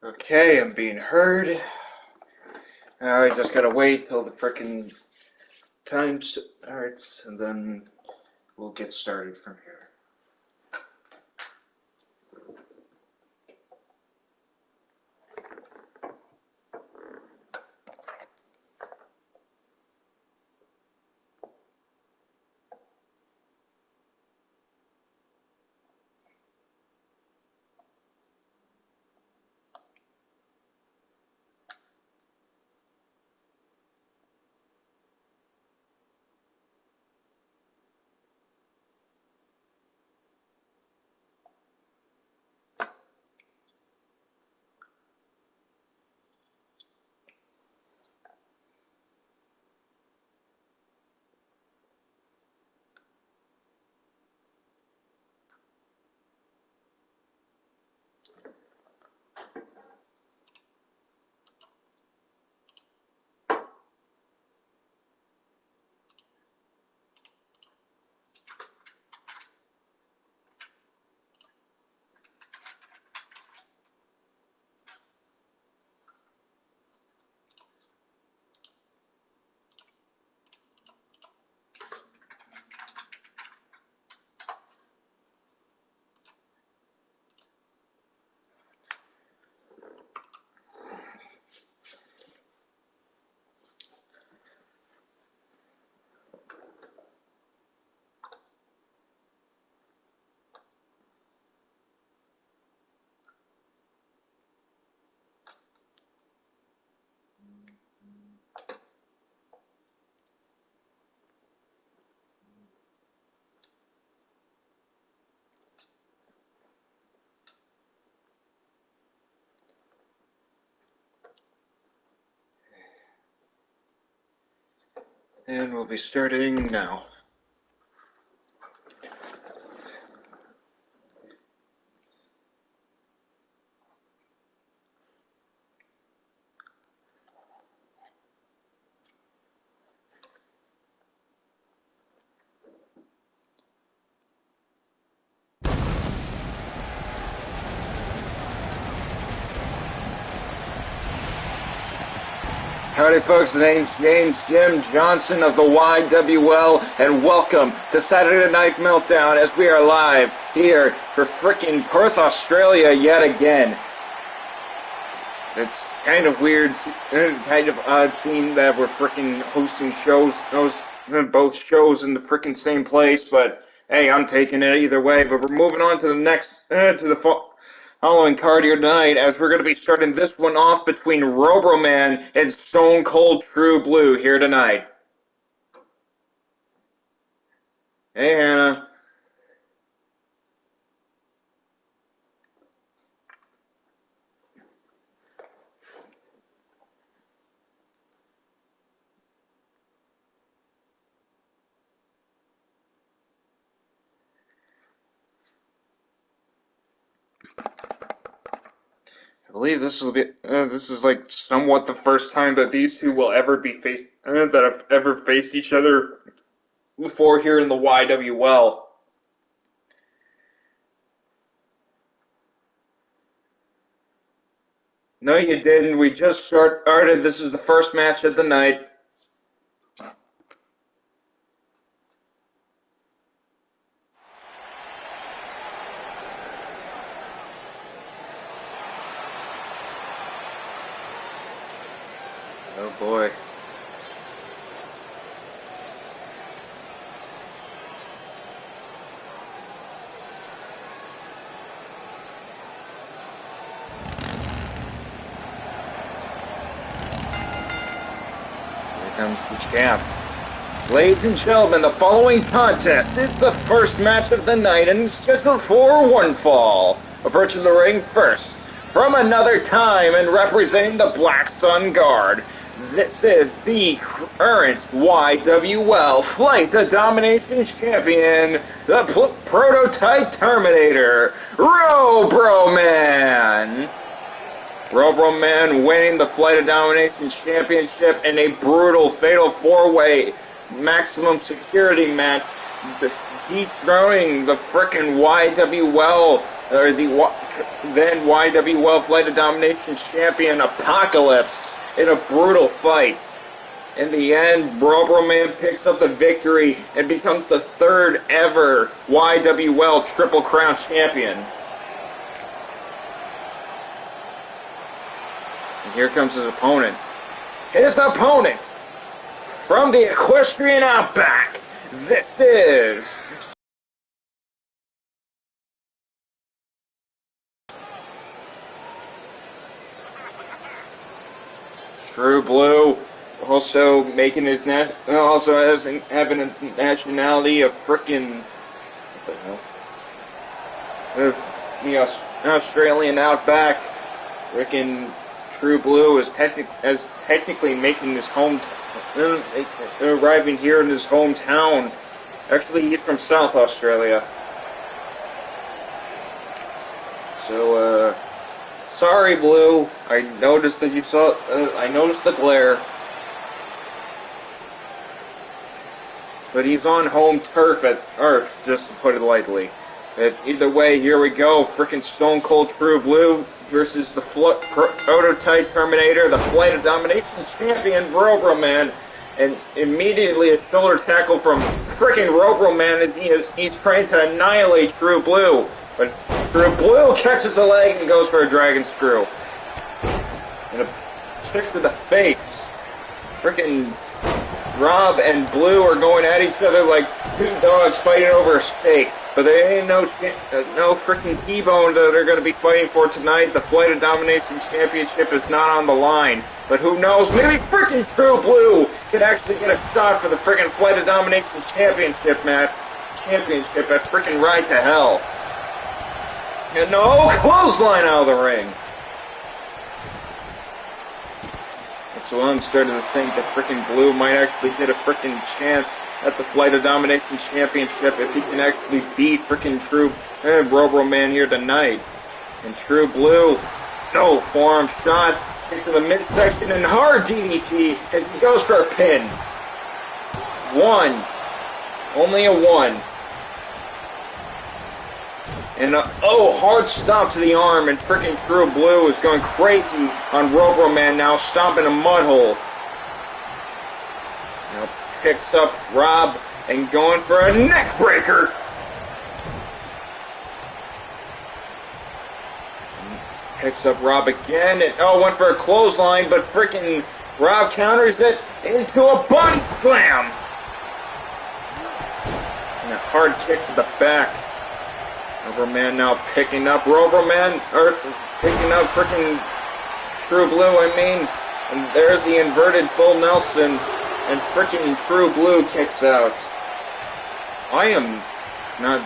Okay, I'm being heard. I just gotta wait till the frickin' time starts, and then we'll get started from here. And we'll be starting now. Howdy folks, the name's James Jim Johnson of the YWL, and welcome to Saturday Night Meltdown as we are live here for frickin' Perth, Australia yet again. It's kind of weird, kind of odd seeing that we're frickin' hosting both shows in the frickin' same place, but hey, I'm taking it either way. But we're moving on to the next, following card here tonight, as we're going to be starting this one off between Robroman and Stone Cold True Blue here tonight. Hey, Hannah. I believe this will be. This is like somewhat the first time that these two will ever be faced. That have ever faced each other before here in the YWL. No, you didn't. We just started. This is the first match of the night. Oh boy. Comes the champ. Ladies and gentlemen, the following contest is the first match of the night and is scheduled for one fall. Approaching the ring first, from another time and representing the Black Sun Guard, this is the current YWL Flight to Domination Champion, the Prototype Terminator, Robroman. Robroman winning the Flight of Domination Championship in a brutal fatal four-way maximum security match, dethroning the frickin' YWL, or the then YWL Flight of Domination champion Apocalypse in a brutal fight. In the end, Man picks up the victory and becomes the third ever YWL Triple Crown champion. And here comes his opponent. His opponent from the equestrian outback. This is True Blue, also making his having a nationality of frickin' what the hell? The Australian outback. Frickin' True Blue is technically making his home, arriving here in his hometown. Actually, he's from South Australia. So, sorry, Blue. I noticed that you saw. I noticed the glare. But he's on home turf at Earth, just to put it lightly. But either way, here we go. Frickin' Stone Cold True Blue versus the prototype Terminator, the Flight of Domination champion, Man. And immediately a shoulder tackle from frickin' Man as he's trying to annihilate True Blue. But True Blue catches the leg and goes for a dragon screw. And a kick to the face. Frickin' Rob and Blue are going at each other like two dogs fighting over a steak. But there ain't no frickin' T-bone that they're going to be fighting for tonight. The Flight of Domination Championship is not on the line. But who knows, maybe frickin' True Blue could actually get a shot for the frickin' Flight of Domination Championship at frickin' Ride to Hell. And no clothesline out of the ring. That's what I'm starting to think, that frickin' Blue might actually get a frickin' chance at the Flight of Domination Championship if he can actually beat frickin' True Man here tonight. And True Blue, no forearm shot, into the midsection and hard DDT as he goes for a pin. One. Only a one. And hard stomp to the arm, and frickin' True Blue is going crazy on Man now, stomping a mud hole. Now picks up Rob and going for a neck breaker. Picks up Rob again, and went for a clothesline, but frickin' Rob counters it into a body slam. And a hard kick to the back. Man now picking up picking up frickin' True Blue, and there's the inverted full Nelson, and frickin' True Blue kicks out. I am not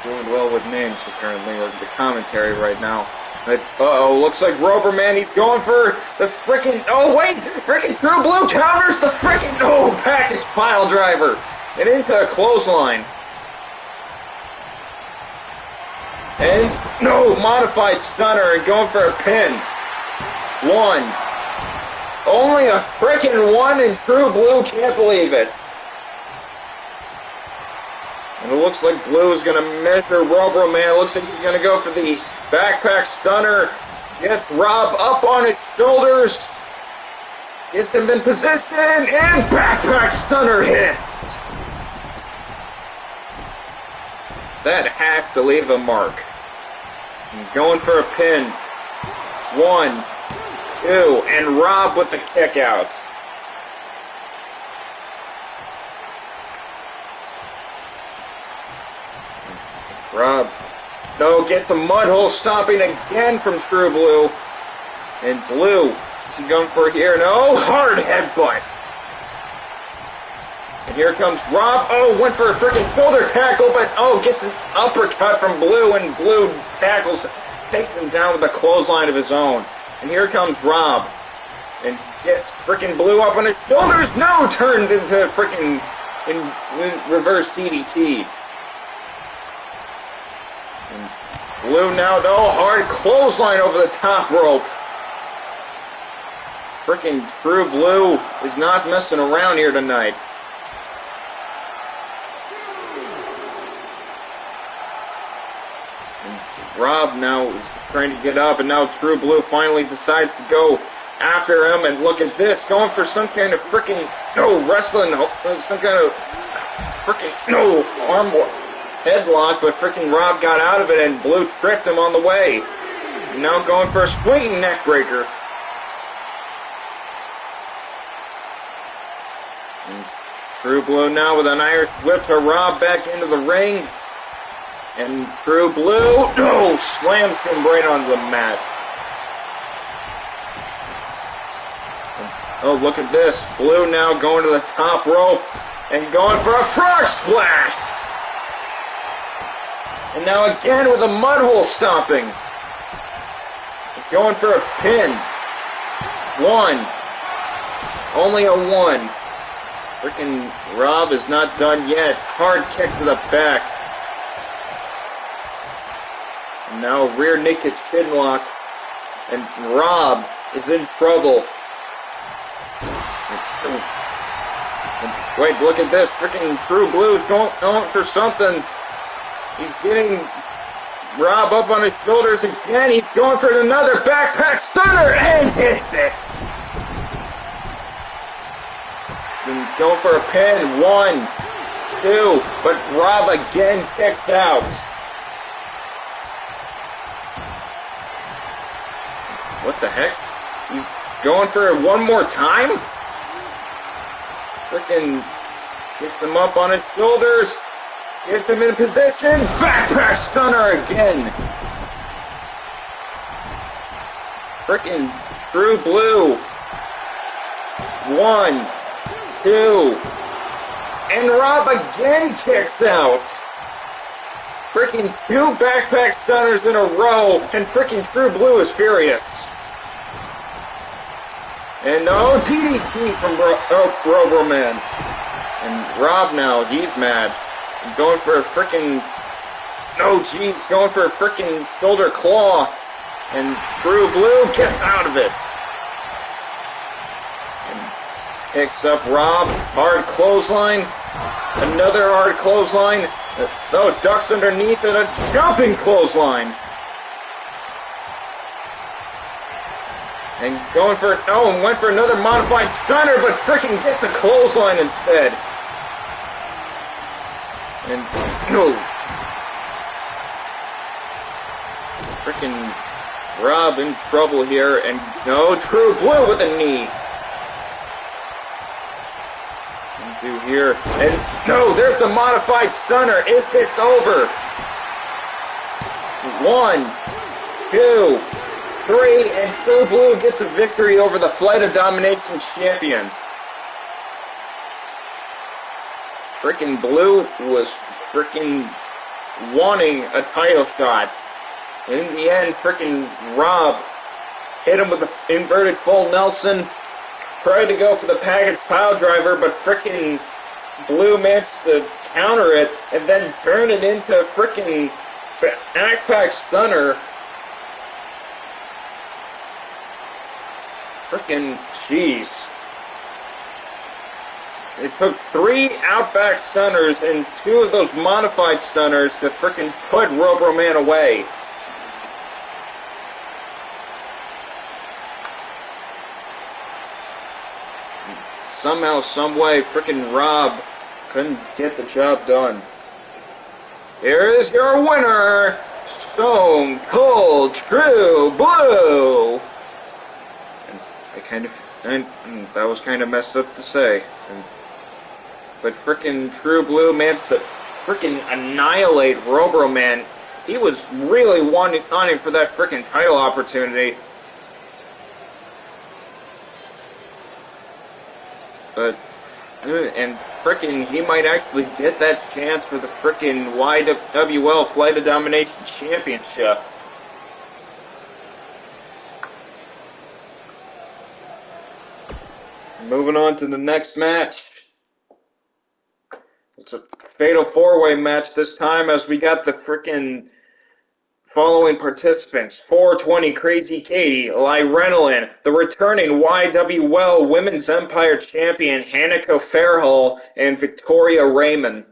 doing well with names apparently, or the commentary right now. But looks like Man, he's going for the frickin' frickin' True Blue counters the frickin' package pile driver and into a clothesline. And modified stunner and going for a pin. One. Only a frickin' one, and True Blue can't believe it. And it looks like Blue is going to measure Man. It looks like he's going to go for the backpack stunner. Gets Rob up on his shoulders. Gets him in position, and backpack stunner hits. That has to leave a mark. And going for a pin. 1, 2, and Rob with the kick out. Rob, gets a mud hole stomping again from True Blue. And Blue, is he going for here? No, hard headbutt. And here comes Rob. Went for a freaking shoulder tackle, but gets an uppercut from Blue, and Blue takes him down with a clothesline of his own. And here comes Rob, and gets freaking Blue up on his shoulders. No, turns into freaking reverse DDT. And Blue now, hard clothesline over the top rope. Freaking True Blue is not messing around here tonight. Rob now is trying to get up, and now True Blue finally decides to go after him, and look at this, going for some kind of freaking, wrestling, some kind of freaking, arm headlock, but freaking Rob got out of it, and Blue tripped him on the way. Now going for a swinging neck breaker. And True Blue now with an Irish whip to Rob back into the ring. And True Blue, slams him right onto the mat. Oh, look at this. Blue now going to the top rope and going for a frog splash. And now again with a mud hole stomping. Going for a pin. 1. Only a 1. Freaking Rob is not done yet. Hard kick to the back. And now rear naked chin lock. And Rob is in trouble. Wait, look at this. Freaking True Blue's going for something. He's getting Rob up on his shoulders again. He's going for another backpack stunner and hits it. Then going for a pin. 1, 2. But Rob again kicks out. What the heck? He's going for it one more time? Frickin' gets him up on his shoulders. Gets him in position. Backpack stunner again. Frickin' True Blue. 1, 2. And Rob again kicks out. Frickin' 2 backpack stunners in a row. And frickin' True Blue is furious. And no DDT from Robo-Man. And Rob now, he's mad. And going for a frickin', going for a frickin' shoulder claw. And True Blue gets out of it. And picks up Rob, hard clothesline. Another hard clothesline. Ducks underneath and a jumping clothesline. And going for, and went for another modified stunner, but frickin' gets a clothesline instead. And, frickin' Rob in trouble here, and True Blue with a knee. Into here, and there's the modified stunner. Is this over? 1, 2, 3, and True Blue gets a victory over the Flight of Domination champion. Frickin' Blue was frickin' wanting a title shot. And in the end, frickin' Rob hit him with an inverted full Nelson. Tried to go for the package pile driver, but frickin' Blue managed to counter it and then turn it into a frickin' backpack stunner. Frickin' jeez. It took 3 outback stunners and 2 of those modified stunners to frickin' put Robo-Man away. Somehow, someway, frickin' Rob couldn't get the job done. Here is your winner, Stone Cold True Blue. And that was kind of messed up to say. But frickin' True Blue managed to frickin' annihilate Robo-Man. He was really wanting for that frickin' title opportunity. But, and frickin' he might actually get that chance for the frickin' YWL Flight of Domination Championship. Moving on to the next match. It's a fatal 4-way match this time, as we got the frickin' following participants: 420 Crazy Katie, Lyrenolin, the returning YWL Women's Empire Champion Hanneke Fairhall, and Victoria Raymond.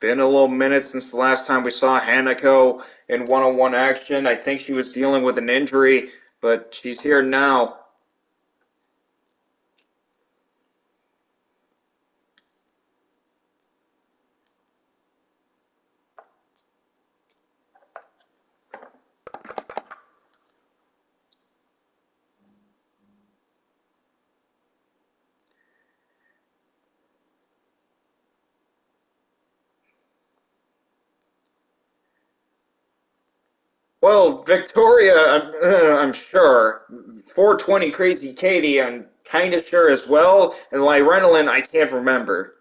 Been a little minute since the last time we saw Hanako in one-on-one action. I think she was dealing with an injury, but she's here now. Well, Victoria, I'm sure. 420 Crazy Katie, I'm kind of sure as well. And Lyrenolin, I can't remember.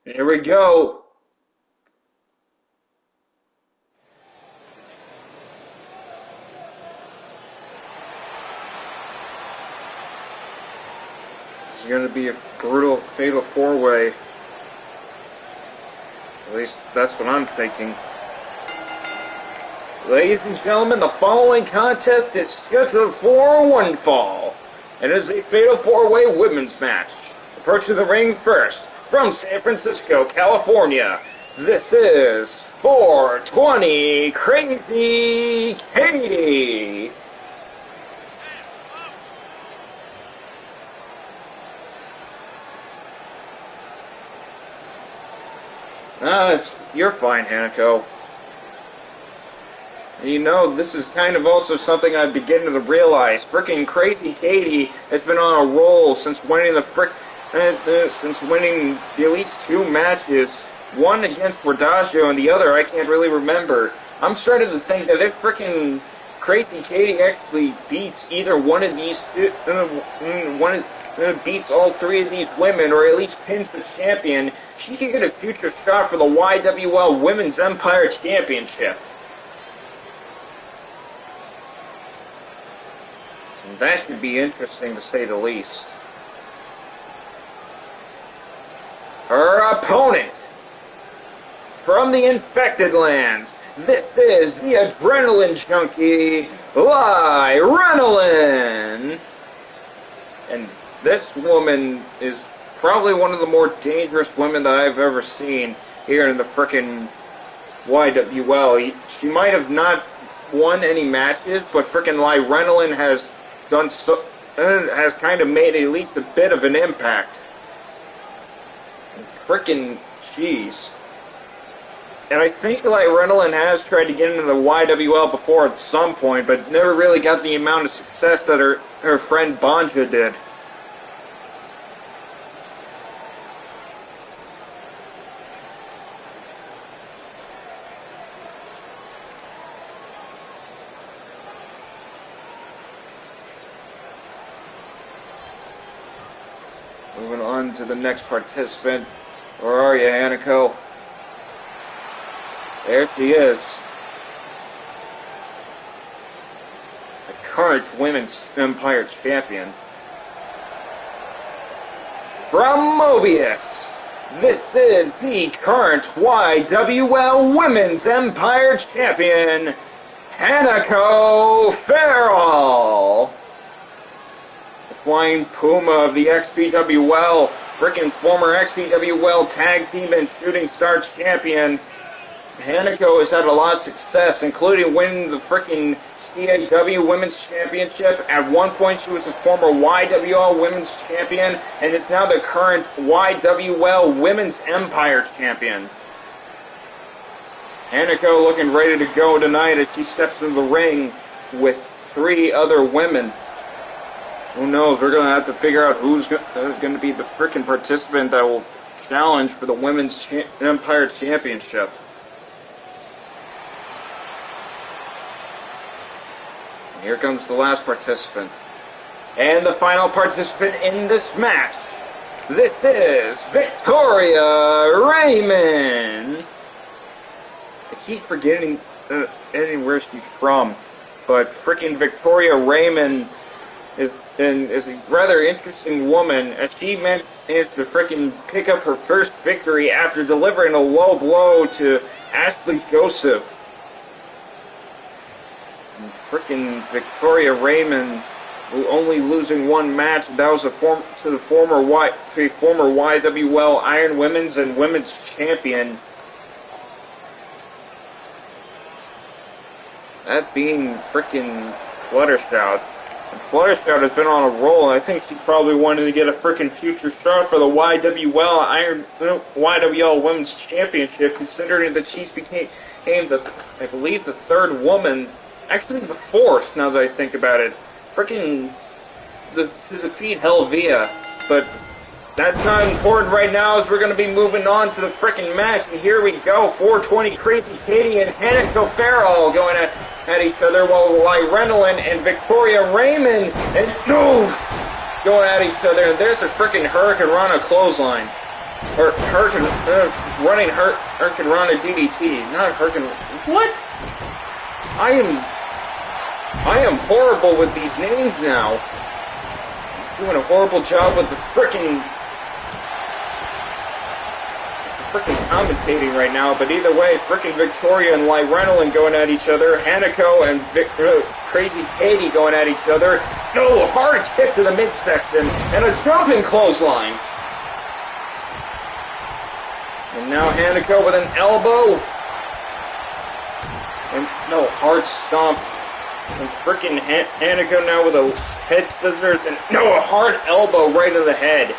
Here we go. This is going to be a brutal fatal four-way. At least that's what I'm thinking. Ladies and gentlemen, the following contest is scheduled for one fall, and is a fatal four-way women's match. Approaching the ring first, from San Francisco, California, this is 420 Crazy Katie. You're fine, Hanako. You know, this is kind of also something I'm beginning to realize. Frickin' Crazy Katie has been on a roll since winning the Elite 2 matches. One against Radaggio and the other I can't really remember. I'm starting to think that if frickin' Crazy Katie actually beats either one of these two, beats all three of these women, or at least pins the champion, she could get a future shot for the YWL Women's Empire Championship. And that could be interesting to say the least. Her opponent, from the infected lands, this is the adrenaline junkie, Lyrenolin. And this woman is probably one of the more dangerous women that I've ever seen here in the frickin' YWL. She might have not won any matches, but frickin' Lyrenolin has done has kind of made at least a bit of an impact. Frickin' jeez. And I think Lyrenolin has tried to get into the YWL before at some point, but never really got the amount of success that her friend Banja did. Moving on to the next participant. Where are you, Hanako? There she is. The current Women's Empire Champion. From Mobius, this is the current YWL Women's Empire Champion, Hanako Farrell. The Flying Puma of the XPWL, frickin' former XPWL Tag Team and Shooting Star Champion. Hanako has had a lot of success, including winning the frickin' CAW Women's Championship. At one point, she was a former YWL Women's Champion, and is now the current YWL Women's Empire Champion. Hanako looking ready to go tonight as she steps into the ring with three other women. Who knows? We're going to have to figure out who's going to be the frickin' participant that will challenge for the Women's Empire Championship. Here comes the last participant. And the final participant in this match, This is Victoria Raymond. I keep forgetting where she's from, but freaking Victoria Raymond is a rather interesting woman, as she managed to freaking pick up her first victory after delivering a low blow to Ashley Joseph. And freaking Victoria Raymond, only losing one match. That was a former YWL Iron Women's and Women's Champion. That being freaking Fluttershout. And Fluttershout has been on a roll, and I think she probably wanted to get a freaking future shot for the YWL Women's Championship, considering that she became I believe, the third woman, actually the fourth, now that I think about it, freaking to defeat Helvia. But that's not important right now, as we're going to be moving on to the freaking match. And here we go, 420 Crazy Katie and Hannah Farrell going at each other, while Lyrenolin and Victoria Raymond going at each other. And there's a freaking Hurricane Rana clothesline, or running Hurricane Rana DDT, not Hurricane. What? I am horrible with these names now. Doing a horrible job with the freaking commentating right now, but either way, freaking Victoria and Lyrenolin going at each other, Hanako and Crazy Katie going at each other. No, hard kick to the midsection, and a jumping clothesline. And now Hanako with an elbow. And no, hard stomp. And freaking Hanako now with a head scissors, and no, a hard elbow right in the head.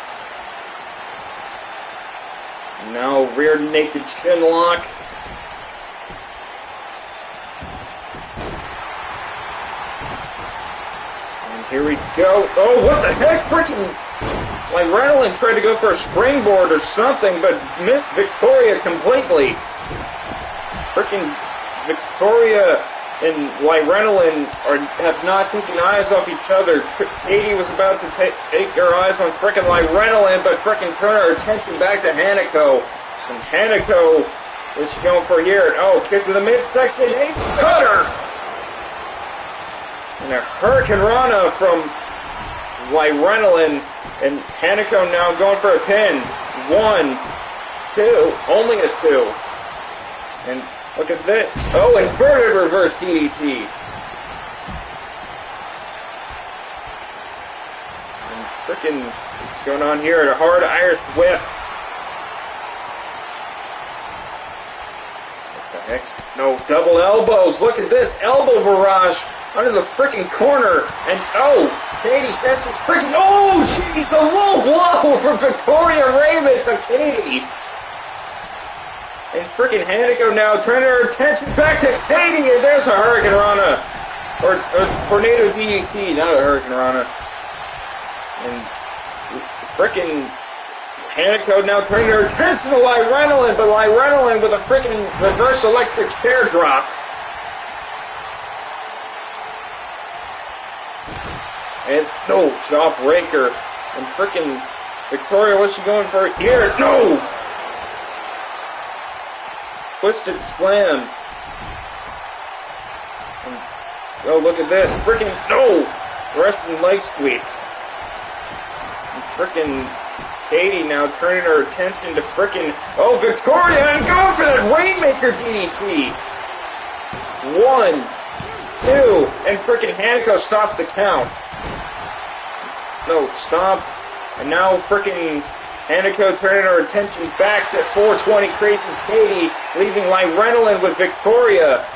Now rear naked chin lock. And here we go. Oh, what the heck? Freaking Lyrenolin tried to go for a springboard or something, but missed Victoria completely. Freaking Victoria and Lyrenolin have not taken eyes off each other. Katie was about to take her eyes on frickin' Lyrenolin, but frickin' turn her attention back to Hanako. And Hanako, what's she going for here? Oh, kick to the midsection, ace cutter! And a Hurricane Rana from Lyrenolin, and Hanako now going for a pin. 1, 2, only a 2. And look at this. Oh, inverted reverse DDT. And frickin', what's going on here? A hard Irish whip. What the heck? No, double elbows. Look at this. Elbow barrage under the frickin' corner. And, oh, Katie, that's just frickin', oh, jeez, a low blow from Victoria Raymond to Katie. And freaking Hanako now turning her attention back to Katie, and there's a Hurricane Rana. Or Tornado DDT, not a Hurricane Rana. And freaking Hanako now turning her attention to Lyrenolin, but Lyrenolin with a freaking reverse electric chair drop. And no, jawbreaker. And freaking Victoria, what's she going for here? No! Twisted slam. And, oh, look at this. Freaking, no! Russian leg sweep. And freaking Katie now turning her attention to freaking, oh, Victoria, and going for that Rainmaker DDT. 1, 2, and freaking Hanako stops the count. No, stop. And now freaking Hanako turning her attention back to 420 Crazy Katie, leaving Lyrenolin with Victoria.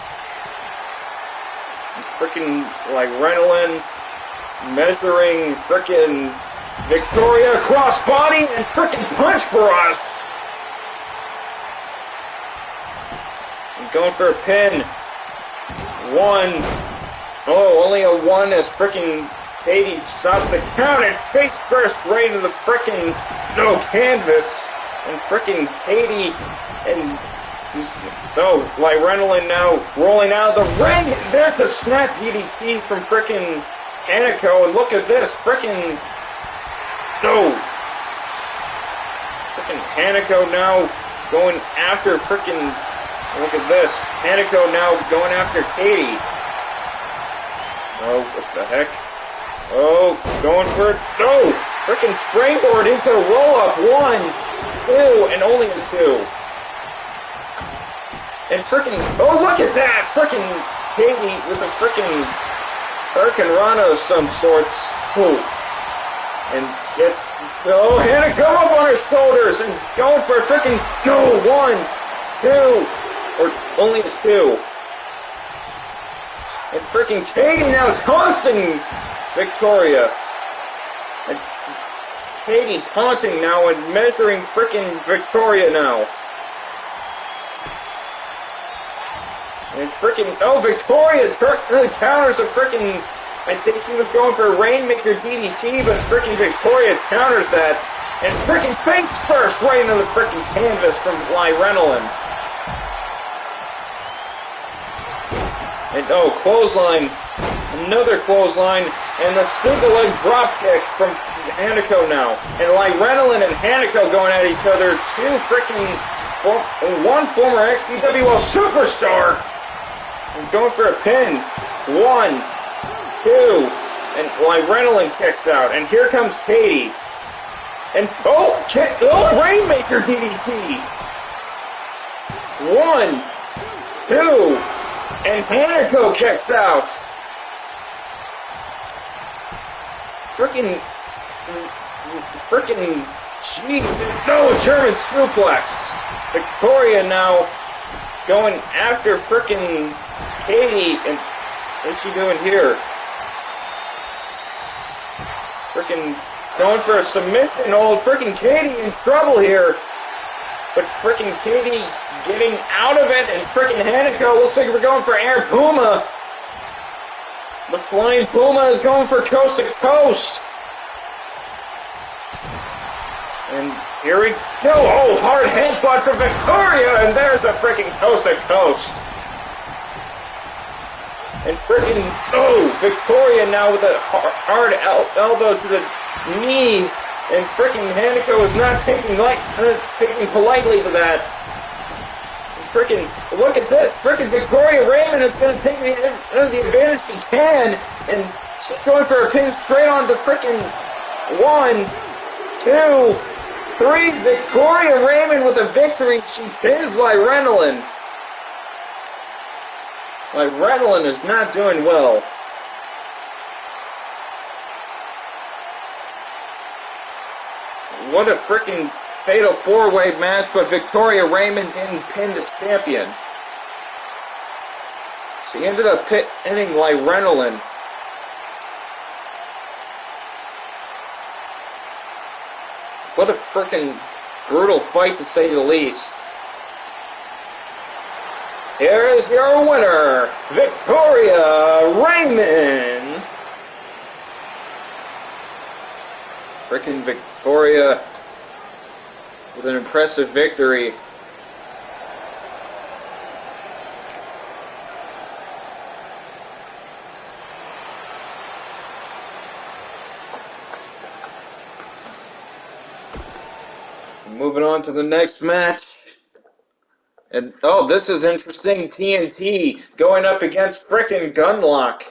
Freaking Lyrenolin measuring freaking Victoria, crossbody, and freaking punch barrage. And going for a pin. 1. Oh, only a 1 as freaking Katie stops the count and face first right into the frickin' canvas. And frickin' Katie and Lyrenolin now rolling out of the ring. There's a snap DDT from frickin' Hanako, and look at this, frickin' frickin' Hanako now going after frickin', look at this, Hanako now going after Katie. Oh, what the heck? Oh, going for it. No! Frickin' springboard into the roll-up. 1, 2, and only a 2. And frickin', oh, look at that! Frickin' Katie with a frickin' Hurricane Rana of some sorts. Ooh. And gets, oh, Hanako up on her shoulders and going for a frickin', no, 1, 2, or only a 2. And frickin' Katie now tossing Victoria. And Katie taunting now and measuring frickin' Victoria now. And frickin', oh, Victoria counters a frickin', I think she was going for a Rainmaker DDT, but frickin' Victoria counters that. And frickin' face first right into the frickin' canvas from Lyrenolin. And oh, clothesline, another clothesline, and the stupid leg drop kick from Hanako now. And Lyrenolin and Hanako going at each other, two frickin', one former XPWL superstar. And going for a pin. 1, 2, and Lyrenolin kicks out. And here comes Katie. And oh, kick, oh, Rainmaker DDT. 1, 2, and Hanako kicks out. Frickin', jeez, no, German suplex. Victoria now going after frickin' Katie, and what's she doing here? Frickin' going for a submission. Old frickin' Katie in trouble here. But frickin' Katie getting out of it, and frickin' Hanako looks like we're going for Air Puma. The Flying Puma is going for coast to coast. And here we go. Oh, hard headbutt for Victoria, and there's a frickin' coast to coast. And frickin', oh, Victoria now with a hard elbow to the knee, and frickin' Hanako is not taking politely to that. And frickin', look at this, frickin' Victoria Raymond is going to take the advantage she can, and she's going for a pin straight on to frickin' 1, 2, 3. Victoria Raymond with a victory. She pins Lyrenolin. Lyrenolin is not doing well. What a freaking fatal four-way match, but Victoria Raymond didn't pin the champion. She ended up pinning Lyrenolin. What a freaking brutal fight, to say the least. Here is your winner, Victoria Raymond. Frickin' Victoria with an impressive victory. Moving on to the next match. And oh, this is interesting. TNT going up against frickin' Gunlock.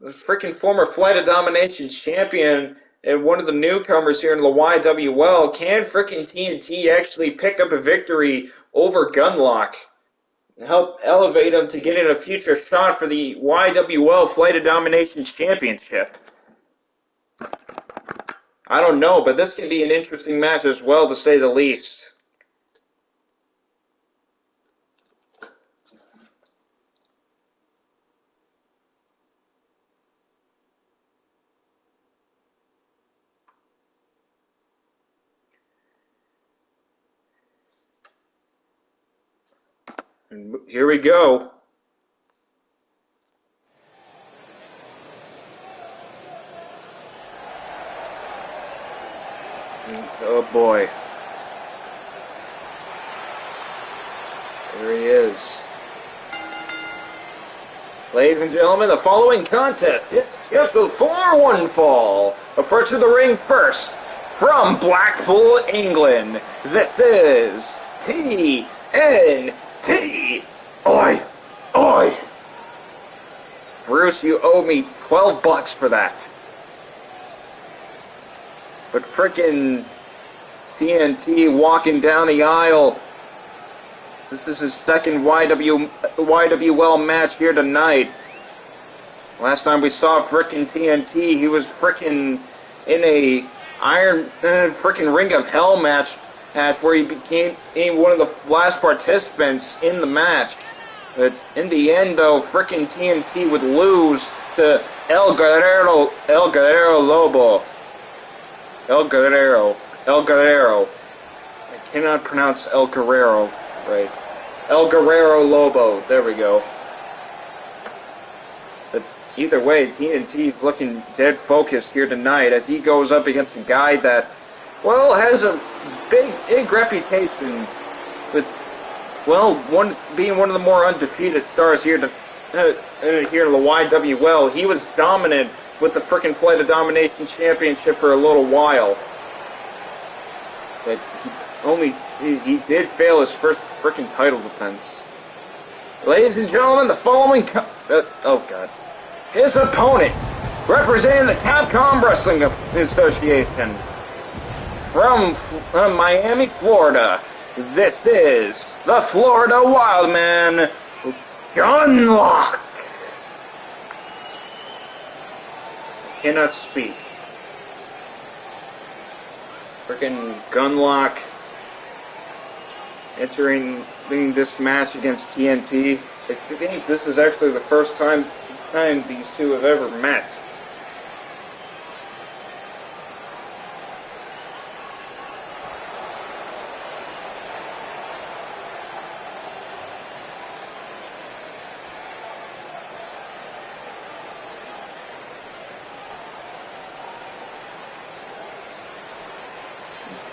The frickin' former Flight of Domination champion and one of the newcomers here in the YWL. Can frickin' TNT actually pick up a victory over Gunlock and help elevate him to getting a future shot for the YWL Flight of Domination Championship? I don't know, but this can be an interesting match as well, to say the least. And here we go. Oh boy. There he is. Ladies and gentlemen, the following contest is scheduled for one fall. Approaching the ring first, from Blackpool, England, this is TNT. Oi! Oi! Bruce, you owe me $12 for that. But frickin' TNT walking down the aisle. This is his second YWL match here tonight. Last time we saw frickin' TNT, he was frickin' in a frickin' Ring of Hell match where he became one of the last participants in the match. But in the end, though, frickin' TNT would lose to El Guerrero Lobo. El Guerrero. I cannot pronounce El Guerrero right. El Guerrero Lobo. There we go. But either way, TNT is looking dead focused here tonight as he goes up against a guy that, well, has a big reputation with, well, being one of the more undefeated stars here to the YWL. He was dominant with the frickin' Flight of Domination Championship for a little while. But he did fail his first frickin' title defense. Ladies and gentlemen, the following oh god. His opponent, representing the Capcom Wrestling Association, from Miami, Florida, this is the Florida Wildman, Gunlock. Cannot speak. Frickin' Gunlock entering this match against TNT. I think this is actually the first time these two have ever met.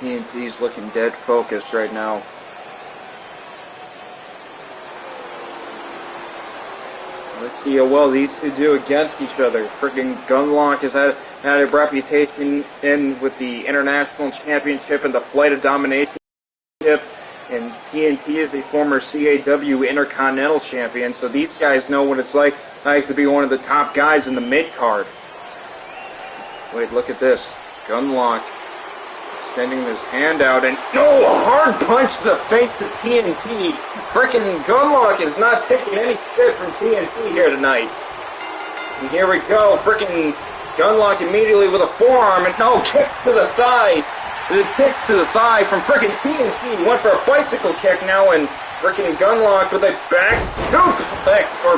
TNT's looking dead focused right now. Let's see how well these two do against each other. Freaking Gunlock has had a reputation with the International Championship and the Flight of Domination Championship, and TNT is a former CAW Intercontinental Champion, so these guys know what it's like to be one of the top guys in the mid-card. Wait, look at this. Gunlock extending his hand out, and no, a hard punch to the face to TNT. Frickin' Gunlock is not taking any shit from TNT here tonight. And here we go, frickin' Gunlock immediately with a forearm, and no, kicks to the thigh. It kicks to the thigh from frickin' TNT. Went for a bicycle kick now, and frickin' Gunlock with a back suplex or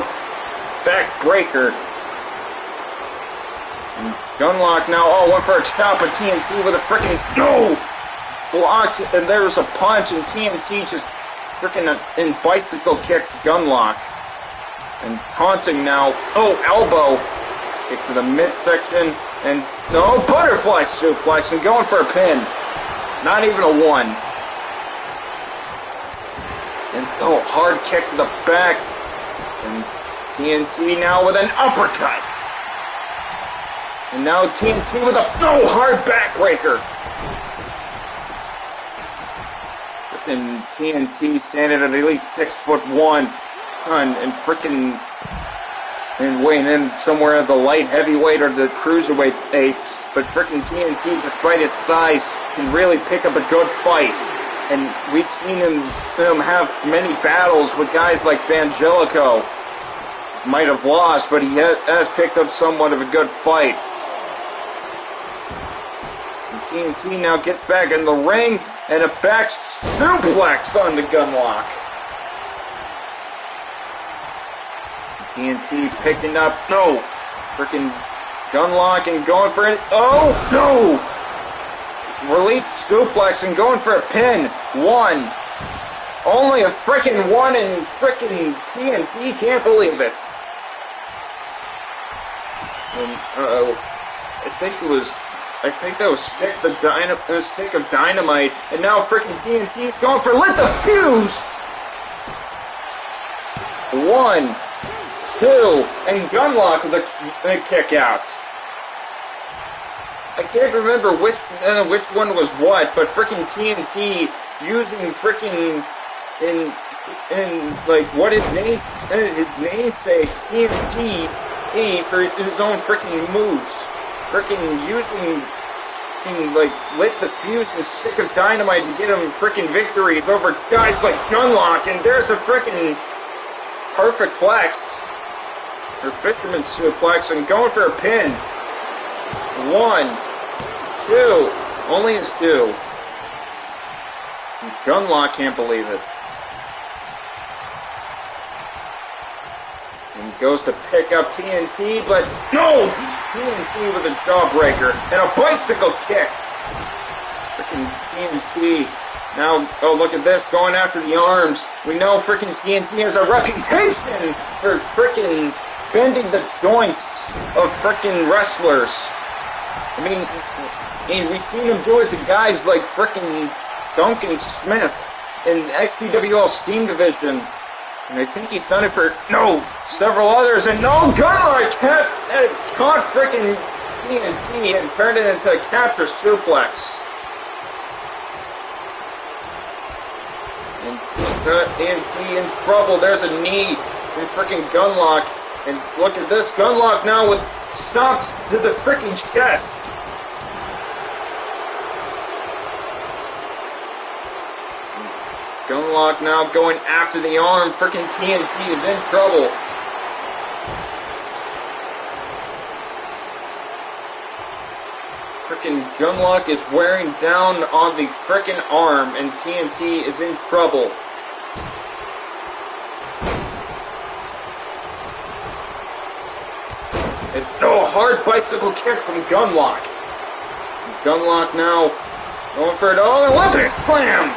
back breaker. And Gunlock now, went for a chop at TNT with a frickin' no block, and there's a punch, and TNT just frickin' in bicycle kicked Gunlock. And taunting now, elbow kick to the midsection, and no, butterfly suplex, and going for a pin. Not even a one. And hard kick to the back, and TNT now with an uppercut. And now TNT with a hard backbreaker. And TNT standing at least 6'1", and frickin' weighing in somewhere at the light heavyweight or the cruiserweight eights. But frickin' TNT, despite its size, can really pick up a good fight. And we've seen him have many battles with guys like Vangelico. Might have lost, but he has picked up somewhat of a good fight. TNT now gets back in the ring, and a back suplex on the Gunlock. TNT picking up, freaking Gunlock and going for it. Oh, no! Relief suplex and going for a pin. One. Only a freaking one, and freaking TNT can't believe it. And, I think that was stick of dynamite, and now freaking TNT is going for lit the fuse. 1, 2, and Gunlock with a kick out. I can't remember which one was what, but frickin' TNT using frickin' in like what his namesake TNT for his own frickin' moves, frickin' using like lit the fuse and stick of dynamite to get him frickin' victories over guys like Gunlock, and there's a frickin' perfect plex or fisherman suplex and going for a pin. 1, 2, only a 2. Gunlock can't believe it. And goes to pick up TNT, but no! TNT with a jawbreaker and a bicycle kick. Freaking TNT. Now, oh, look at this, going after the arms. We know freaking TNT has a reputation for freaking bending the joints of freaking wrestlers. I mean, we've seen him do it to guys like frickin' Duncan Smith in XPWL Steam Division. And I think he's done it for, several others. And Gunlock caught frickin' TNT and turned it into a capture suplex. And TNT in trouble. There's a knee in frickin' Gunlock. And look at this, Gunlock now with stomps to the frickin' chest. Gunlock now going after the arm. Frickin' TNT is in trouble. Frickin' Gunlock is wearing down on the frickin' arm, and TNT is in trouble. And hard bicycle kick from Gunlock. Gunlock now going for an Olympic slam.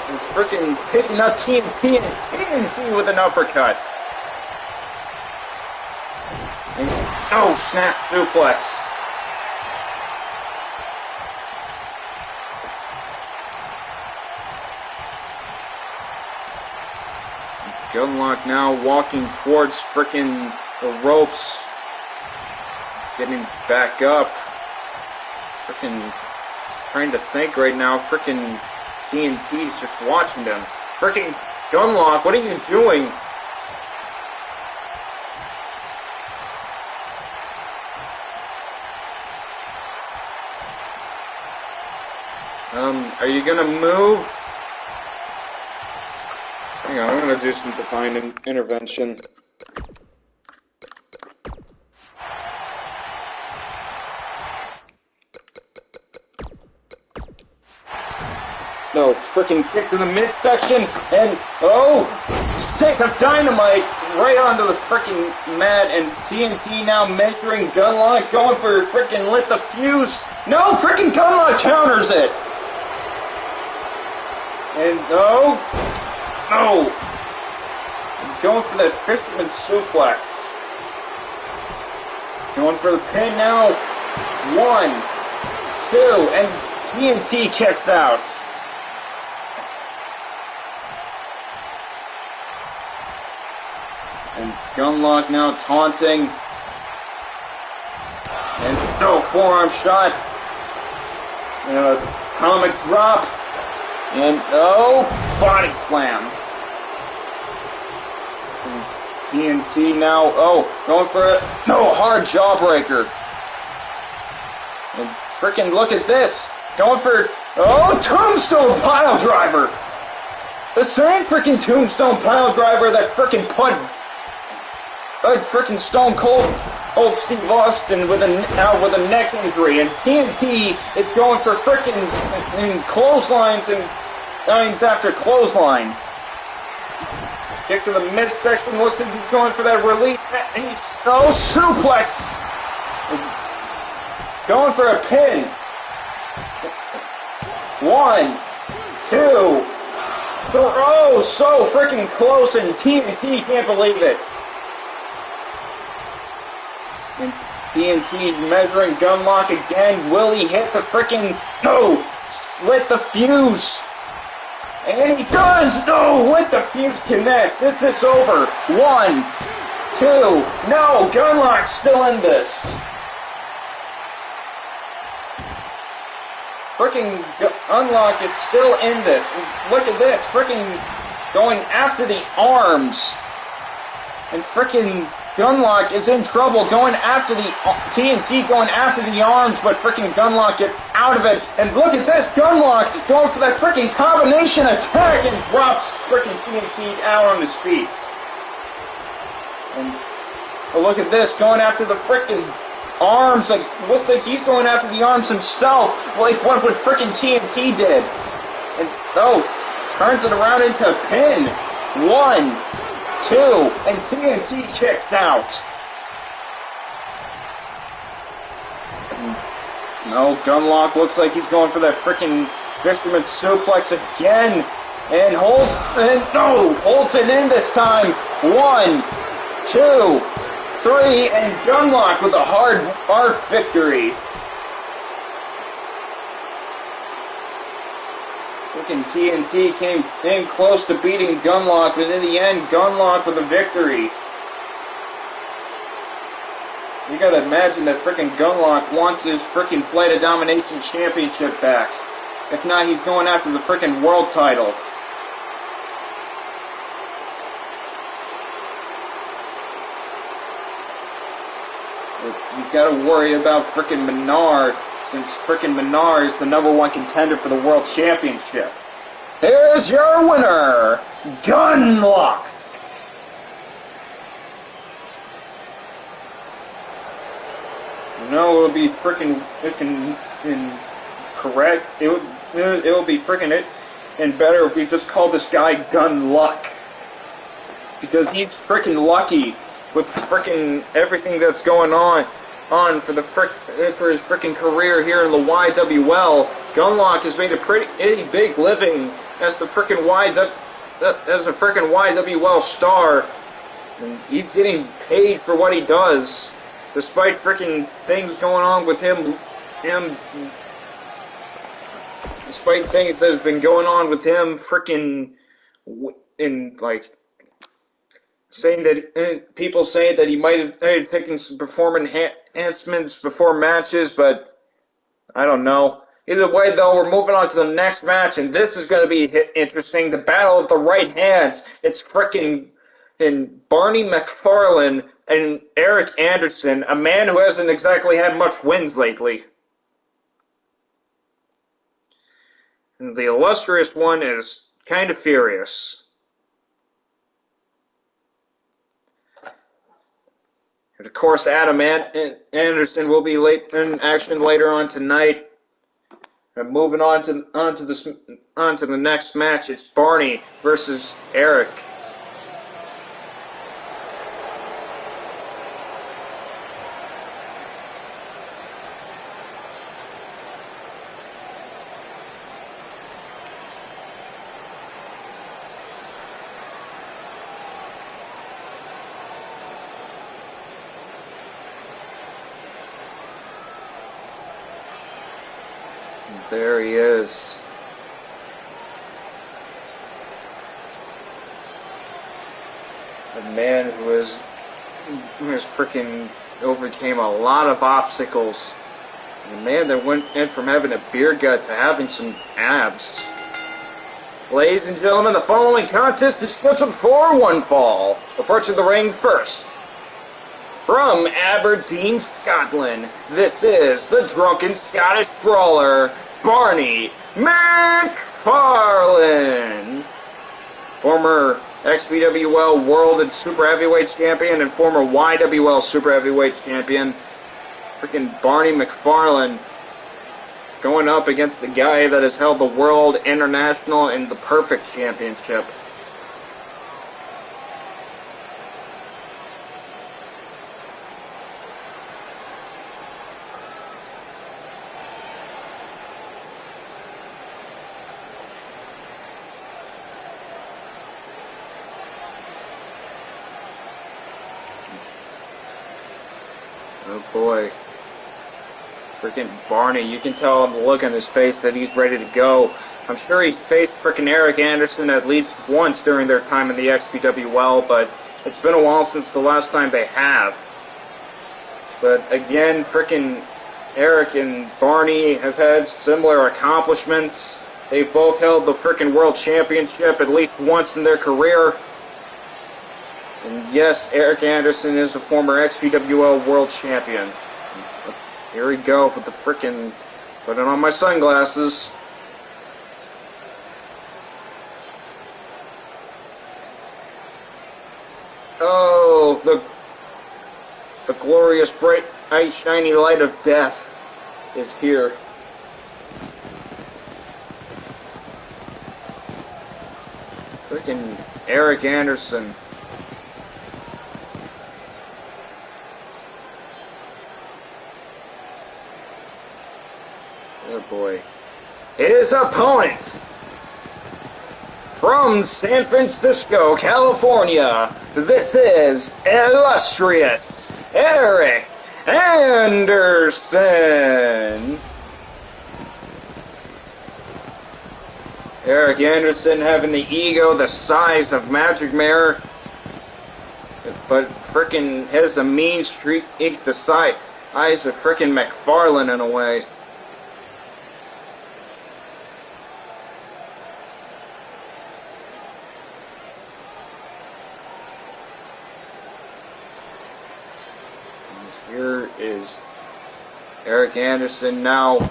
And frickin' picking up TNT and TNT with an uppercut. And snap suplex. Gunlock now walking towards frickin' the ropes. Getting back up. Frickin' trying to think right now. Frickin' TNT's just watching them. Frickin' Gunlock, what are you doing? Are you gonna move? Hang on, I'm gonna do some divine intervention. No, frickin' kick to the midsection, and stick of dynamite right onto the frickin' mat, and TNT now measuring Gunlock, going for frickin' lit the fuse. No, frickin' Gunlock counters it. And no. Going for that fisherman suplex. Going for the pin now. 1, 2, and TNT kicks out. And Gunlock now taunting. And forearm shot. And an atomic drop. And body slam. And TNT now, going for it. Hard jawbreaker. And frickin' look at this. Going for, tombstone pile driver. The same frickin' tombstone pile driver that frickin' put frickin' Stone Cold Steve Austin with a neck injury, and TNT is going for frickin' clotheslines and after clothesline. Kick to the midsection, looks like he's going for that release. Suplex! Going for a pin. 1, 2, so frickin' close, and TNT can't believe it. And TNT measuring Gunlock again. Will he hit the frickin'... Lit the fuse. And he does! Lit the fuse connects. Is this over? 1, 2, No, Gunlock's still in this. Freaking Gunlock is still in this. Look at this. Freaking going after the arms. And freaking Gunlock is in trouble going after the TNT, going after the arms, but freaking Gunlock gets out of it. And look at this, Gunlock going for that freaking combination attack and drops freaking TNT out on his feet. And look at this, going after the freaking arms. Like, looks like he's going after the arms himself, like what freaking TNT did. And turns it around into a pin. 1, 2, and TNT checks out. No, Gunlock looks like he's going for that freaking fisherman suplex again, and holds it in this time. 1, 2, 3, and Gunlock with a hard victory. Freaking TNT came in close to beating Gunlock, but in the end, Gunlock with a victory. You gotta imagine that freaking Gunlock wants his freaking Flight of Domination Championship back. If not, he's going after the freaking world title. He's gotta worry about freaking Menard, since frickin' Menard is the #1 contender for the World Championship. Here's your winner, Gunlock! No, it would be frickin' incorrect. It would be frickin' and better if we just call this guy Gunluck. Because he's frickin' lucky with frickin' everything that's going on for his frickin' career here in the YWL. Gunlock has made a pretty big living as the frickin' YWL star, and he's getting paid for what he does, despite frickin' things going on with him. Despite things that have been going on with him, frickin' in like. Saying that people say that he might have taken some performance enhancements before matches, but I don't know. Either way, though, we're moving on to the next match, and this is going to be interesting. The Battle of the Right Hands. It's frickin' Barney McFarlane and Eric Anderson, a man who hasn't exactly had much wins lately. And the illustrious one is kind of furious. And of course, Adam Anderson will be in action later on tonight. And moving on to the next match, it's Barney versus Eric. There he is. A man who has freaking overcame a lot of obstacles. A man that went in from having a beer gut to having some abs. Ladies and gentlemen, the following contest is scheduled for one fall. Approaching the ring first. From Aberdeen, Scotland, this is the Drunken Scottish Brawler, Barney McFarlane. Former XBWL World and Super Heavyweight Champion and former YWL Super Heavyweight Champion. Freaking Barney McFarlane going up against the guy that has held the World, International, and the Perfect Championship. Oh boy. Freaking Barney, you can tell on the look on his face that he's ready to go. I'm sure he's faced freaking Eric Anderson at least once during their time in the XPWL, but It's been a while since the last time they have. But again, frickin' Eric and Barney have had similar accomplishments. They've both held the frickin' World Championship at least once in their career. And yes, Eric Anderson is a former XPWL World Champion. Here we go with the frickin'... Putting on my sunglasses. Oh, the glorious, bright, shiny light of death is here. Frickin' Eric Anderson. Oh boy. His opponent from San Francisco, California, this is illustrious Eric Anderson. Eric Anderson having the ego the size of Magic Mirror, but frickin' has the mean streak the size of frickin' McFarlane in a way. Here is Eric Anderson now.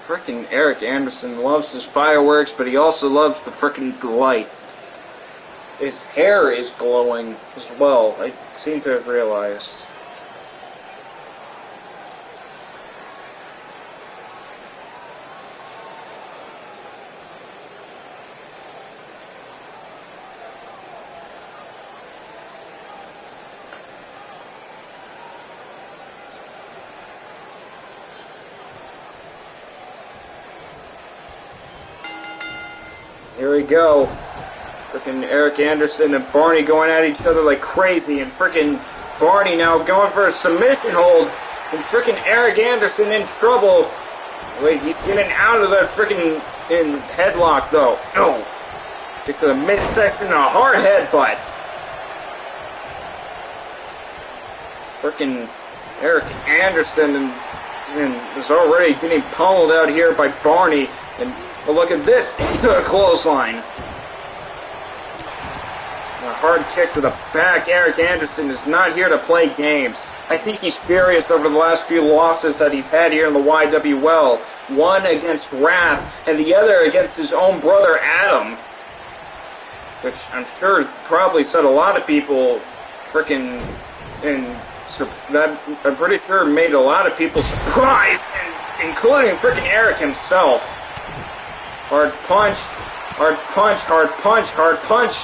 Frickin' Eric Anderson loves his fireworks, but he also loves the frickin' light. His hair is glowing as well, I seem to have realized. Here we go. Frickin' Eric Anderson and Barney going at each other like crazy, and frickin' Barney now going for a submission hold, and frickin' Eric Anderson in trouble. Wait, he's getting out of that frickin' headlock though. No. Stick to the midsection, a hard headbutt. Frickin' Eric Anderson and is already getting pummeled out here by Barney, and but look at this, into a clothesline. A hard kick to the back. Eric Anderson is not here to play games. I think he's furious over the last few losses that he's had here in the YWL. One against Wrath, and the other against his own brother Adam. Which I'm sure probably set a lot of people frickin' I'm pretty sure made a lot of people surprised, including frickin' Eric himself. Hard punch, hard punch, hard punch, hard punch.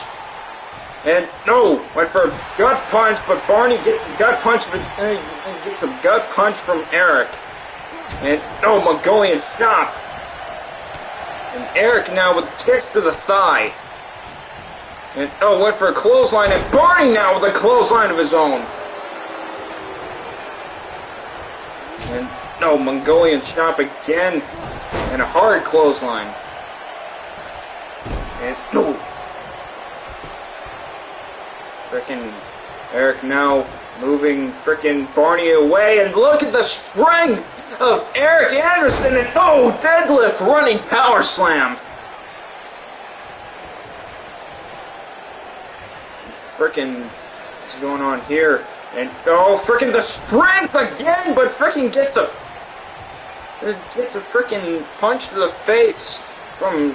And no, went for a gut punch, but Barney gets a gut punch, gets a gut punch from Eric. And no, Mongolian chop. And Eric now with kicks to the thigh. And oh, went for a clothesline, and Barney now with a clothesline of his own. And no, Mongolian chop again, and a hard clothesline. And no. Frickin' Eric now moving frickin' Barney away, and look at the strength of Eric Anderson, and oh, deadlift running power slam. Frickin' what's going on here? And oh, frickin' the strength again, but frickin' gets a frickin' punch to the face from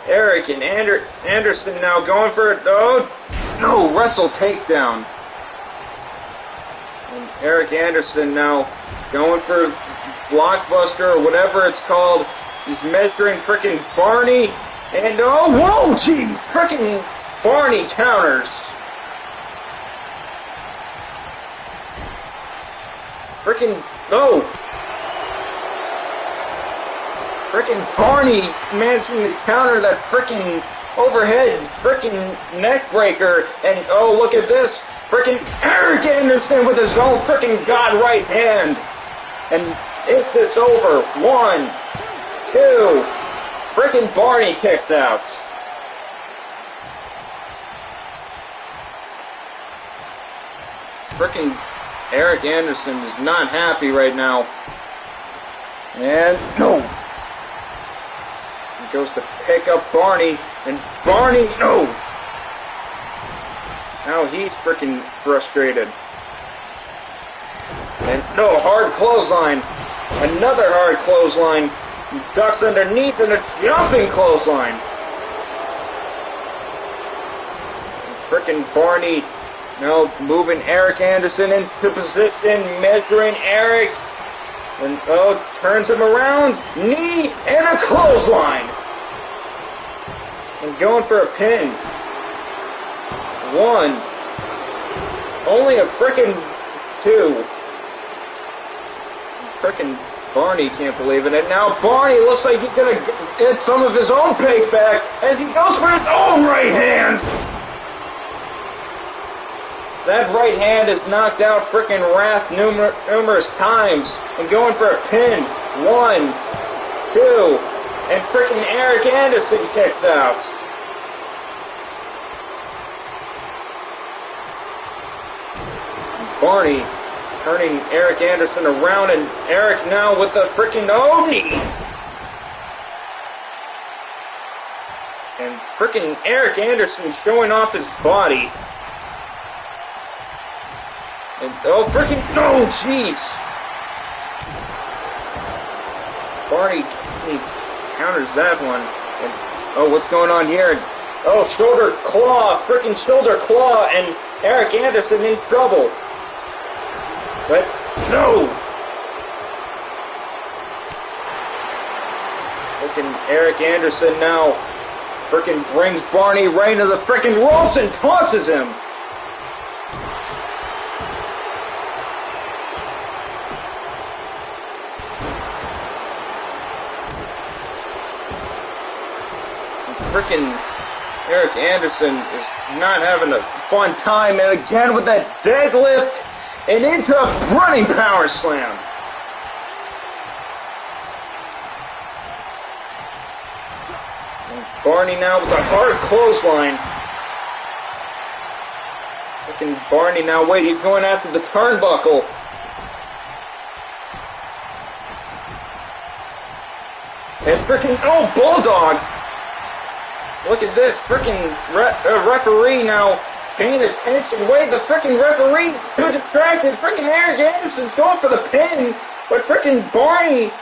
Eric, and Anderson now going for it. Oh, no, wrestle takedown. And Eric Anderson now going for blockbuster or whatever it's called. He's measuring frickin' Barney. And oh, whoa, jeez, frickin' Barney counters. Frickin' no. Frickin' Barney managing to counter that frickin' overhead frickin' neck breaker, and oh, look at this, frickin' Eric Anderson with his own frickin' god right hand. And is this over? 1, 2. Frickin' Barney kicks out. Frickin' Eric Anderson is not happy right now. And no. He goes to pick up Barney, and Barney, no. Now he's frickin' frustrated. And no, hard clothesline. Another hard clothesline. He ducks underneath and a jumping clothesline. Frickin' Barney now moving Eric Anderson into position, measuring Eric. And turns him around. Knee and a clothesline. And going for a pin. 1. Only a frickin' 2. Frickin' Barney can't believe it. And now Barney looks like he's gonna get some of his own payback as he goes for his own right hand. That right hand has knocked out frickin' Wrath numerous times. And going for a pin. 1, 2. And frickin' Eric Anderson kicks out. Barney turning Eric Anderson around, and Eric now with a frickin' knee. And frickin' Eric Anderson showing off his body. And frickin' no, jeez. Barney, he counters that one. And what's going on here? Shoulder claw, frickin' shoulder claw, and Eric Anderson in trouble. But no! Frickin' Eric Anderson now frickin' brings Barney right into the frickin' ropes and tosses him. Frickin' Eric Anderson is not having a fun time, and again with that deadlift. And into a running power slam. And Barney now with a hard clothesline. Looking Barney now, wait, he's going after the turnbuckle. And frickin' Bulldog. Look at this, frickin' referee now. Paying attention. Wait, the frickin' referee is too distracted. Frickin' Eric Anderson's going for the pin, but frickin' Barney.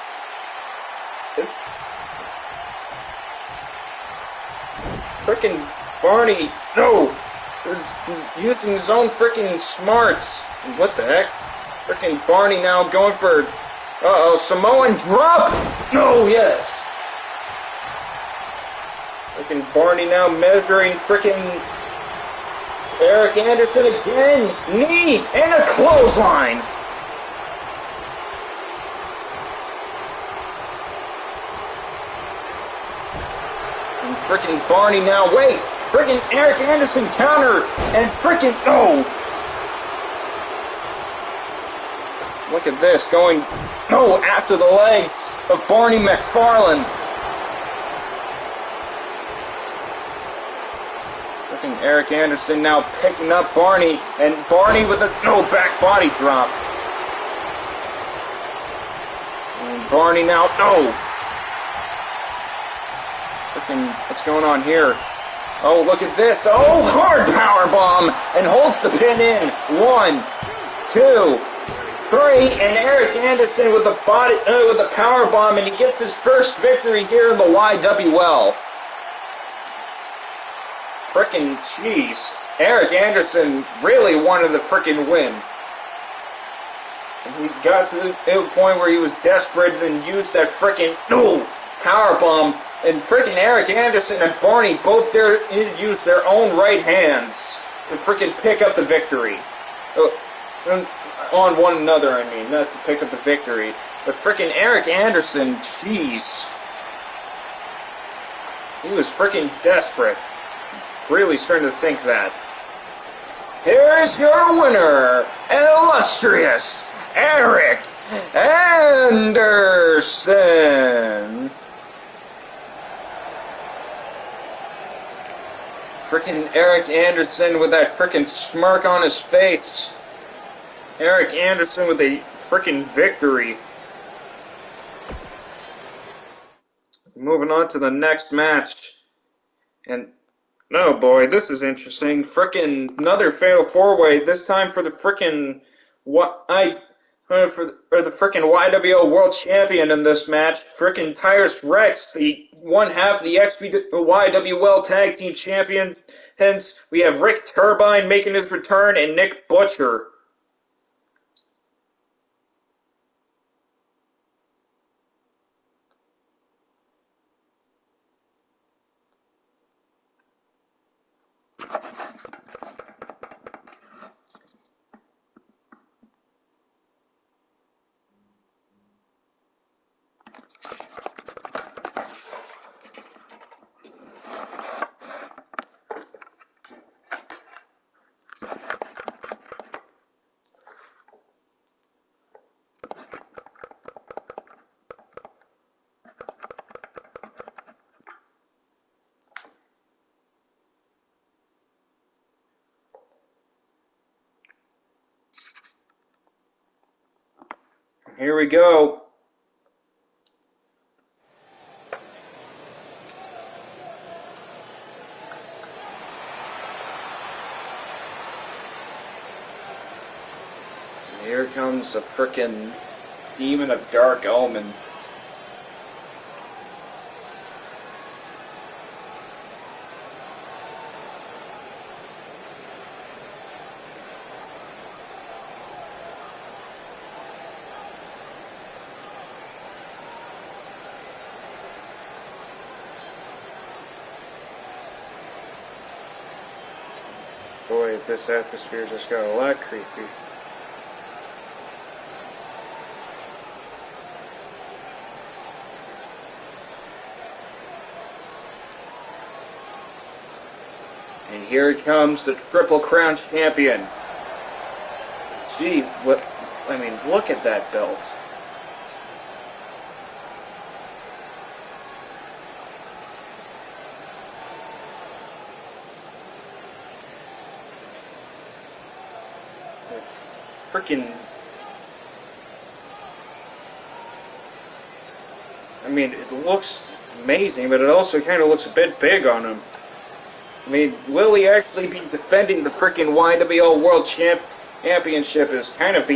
Frickin' Barney, no, he's using his own frickin' smarts. What the heck? Frickin' Barney now going for, Samoan drop. No, yes. Frickin' Barney now measuring frickin' Eric Anderson again, knee and a clothesline. And frickin' Barney now, wait, frickin' Eric Anderson counter, and frickin' no. Look at this, going, after the legs of Barney McFarlane. Eric Anderson now picking up Barney, and Barney with a back body drop. And Barney now, what's going on here? Look at this. Hard power bomb, and holds the pin in. 1, 2, 3, and Eric Anderson with the power bomb, and he gets his first victory here in the YWL. Frickin' jeez. Eric Anderson really wanted the frickin' win. And he got to the point where he was desperate and used that frickin' power bomb. And frickin' Eric Anderson and Barney both there used their own right hands to frickin' pick up the victory. On one another, I mean, not to pick up the victory. But frickin' Eric Anderson, jeez. He was frickin' desperate. Really starting to think that. Here's your winner, an illustrious Eric Anderson! Frickin' Eric Anderson with that frickin' smirk on his face. Eric Anderson with a frickin' victory. Moving on to the next match. And, oh boy, this is interesting. Frickin' another Fatal 4-Way, this time for the frickin' the frickin' YWL World Champion in this match. Frickin' Tyrus Rex, the one half of the YWL Tag Team Champion. Hence, we have Rick Turbine making his return and Nick Butcher. Here we go. Here comes a frickin' demon of dark omen. Boy, this atmosphere just got a lot creepy. And here comes the Triple Crown Champion. Jeez, look at that belt. Freaking, it looks amazing, but it also kind of looks a bit big on him. Will he actually be defending the frickin' YWL World Championship is kind of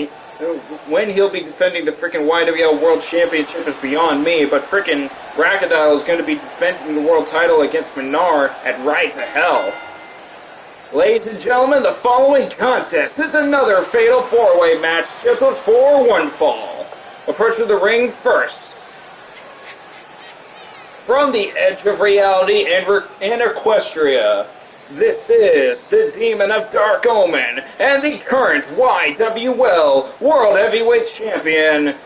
when he'll be defending the frickin' YWL World Championship is beyond me, but frickin' Crocodile is going to be defending the world title against Menard at Right to Hell. Ladies and gentlemen, the following contest is another Fatal 4-Way match scheduled for one fall. Approach to the ring first. From the edge of reality and Equestria, this is the Demon of Dark Omen and the current YWL World Heavyweight Champion,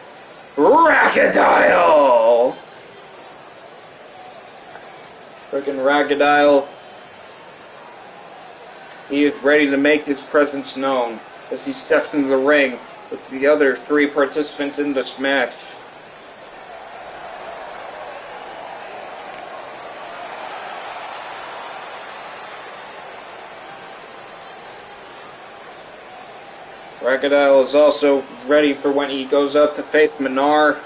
Crocodile. Frickin' Crocodile. He is ready to make his presence known as he steps into the ring with the other three participants in this match. Crocodile is also ready for when he goes up to face Menard.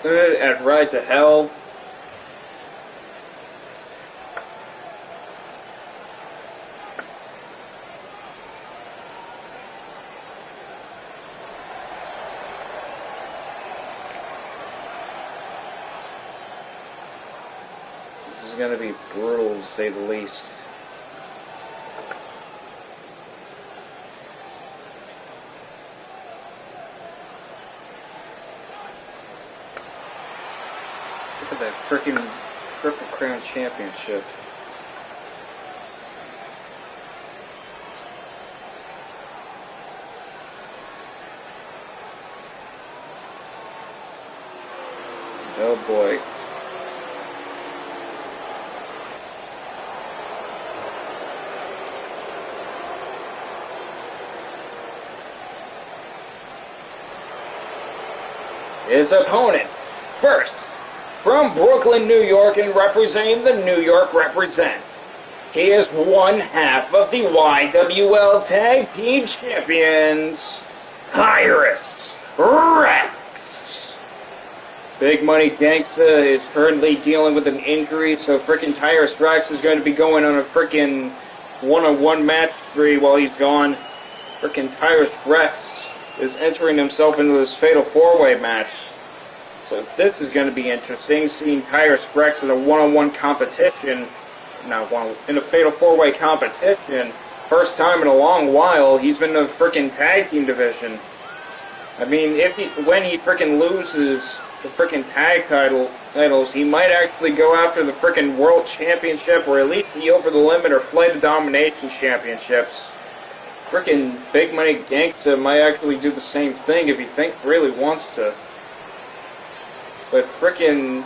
At Right to Hell. This is going to be brutal, to say the least. Look at that freaking Triple Crown Championship. Oh boy. his opponent. First, from Brooklyn, New York, and representing the New York Represent, he is one half of the YWL Tag Team Champions, Tyrus Rex. Big Money Gangsta is currently dealing with an injury, so frickin' Tyrus Rex is going to be going on a frickin' one-on-one match spree while he's gone. Frickin' Tyrus Rex is entering himself into this fatal four-way match. So this is going to be interesting, seeing Tyrus Rex in a one-on-one competition. In a fatal four-way competition. First time in a long while, he's been in the frickin' tag team division. I mean, when he frickin' loses the frickin' tag titles, he might actually go after the frickin' World Championship, or at least the Over the Limit or Flight of Domination Championships. Frickin' Big Money Gangsta might actually do the same thing if he really wants to. But frickin'...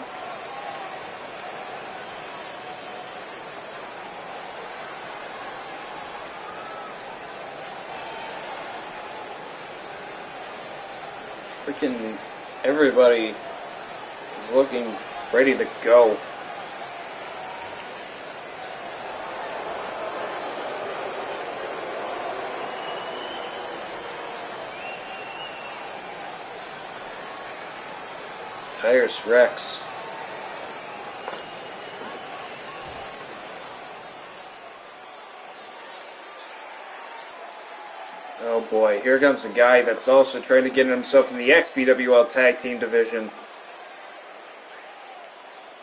Freaking everybody is looking ready to go. Tyrus Rex. Oh boy, here comes a guy that's also trying to get himself in the XPWL Tag Team Division.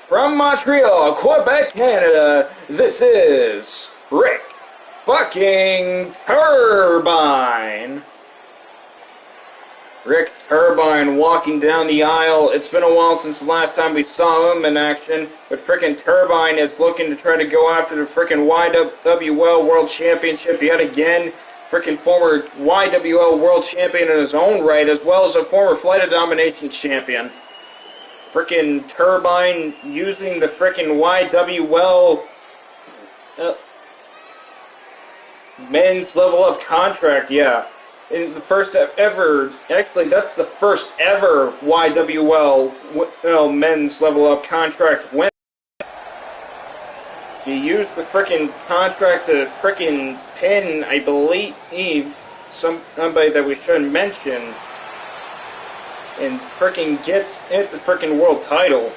From Montreal, Quebec, Canada, this is Rick fucking Turbine. Rick Turbine walking down the aisle. It's been a while since the last time we saw him in action, but frickin' Turbine is looking to try to go after the frickin' YWL World Championship yet again. Frickin' former YWL World Champion in his own right, as well as a former Flight of Domination Champion. Frickin' Turbine using the frickin' YWL men's level up contract, yeah. In the first ever, actually that's the first ever YWL men's level up contract win. He used the frickin' contract to frickin' pin, I believe, somebody that we shouldn't mention, and frickin' gets it the frickin' world title.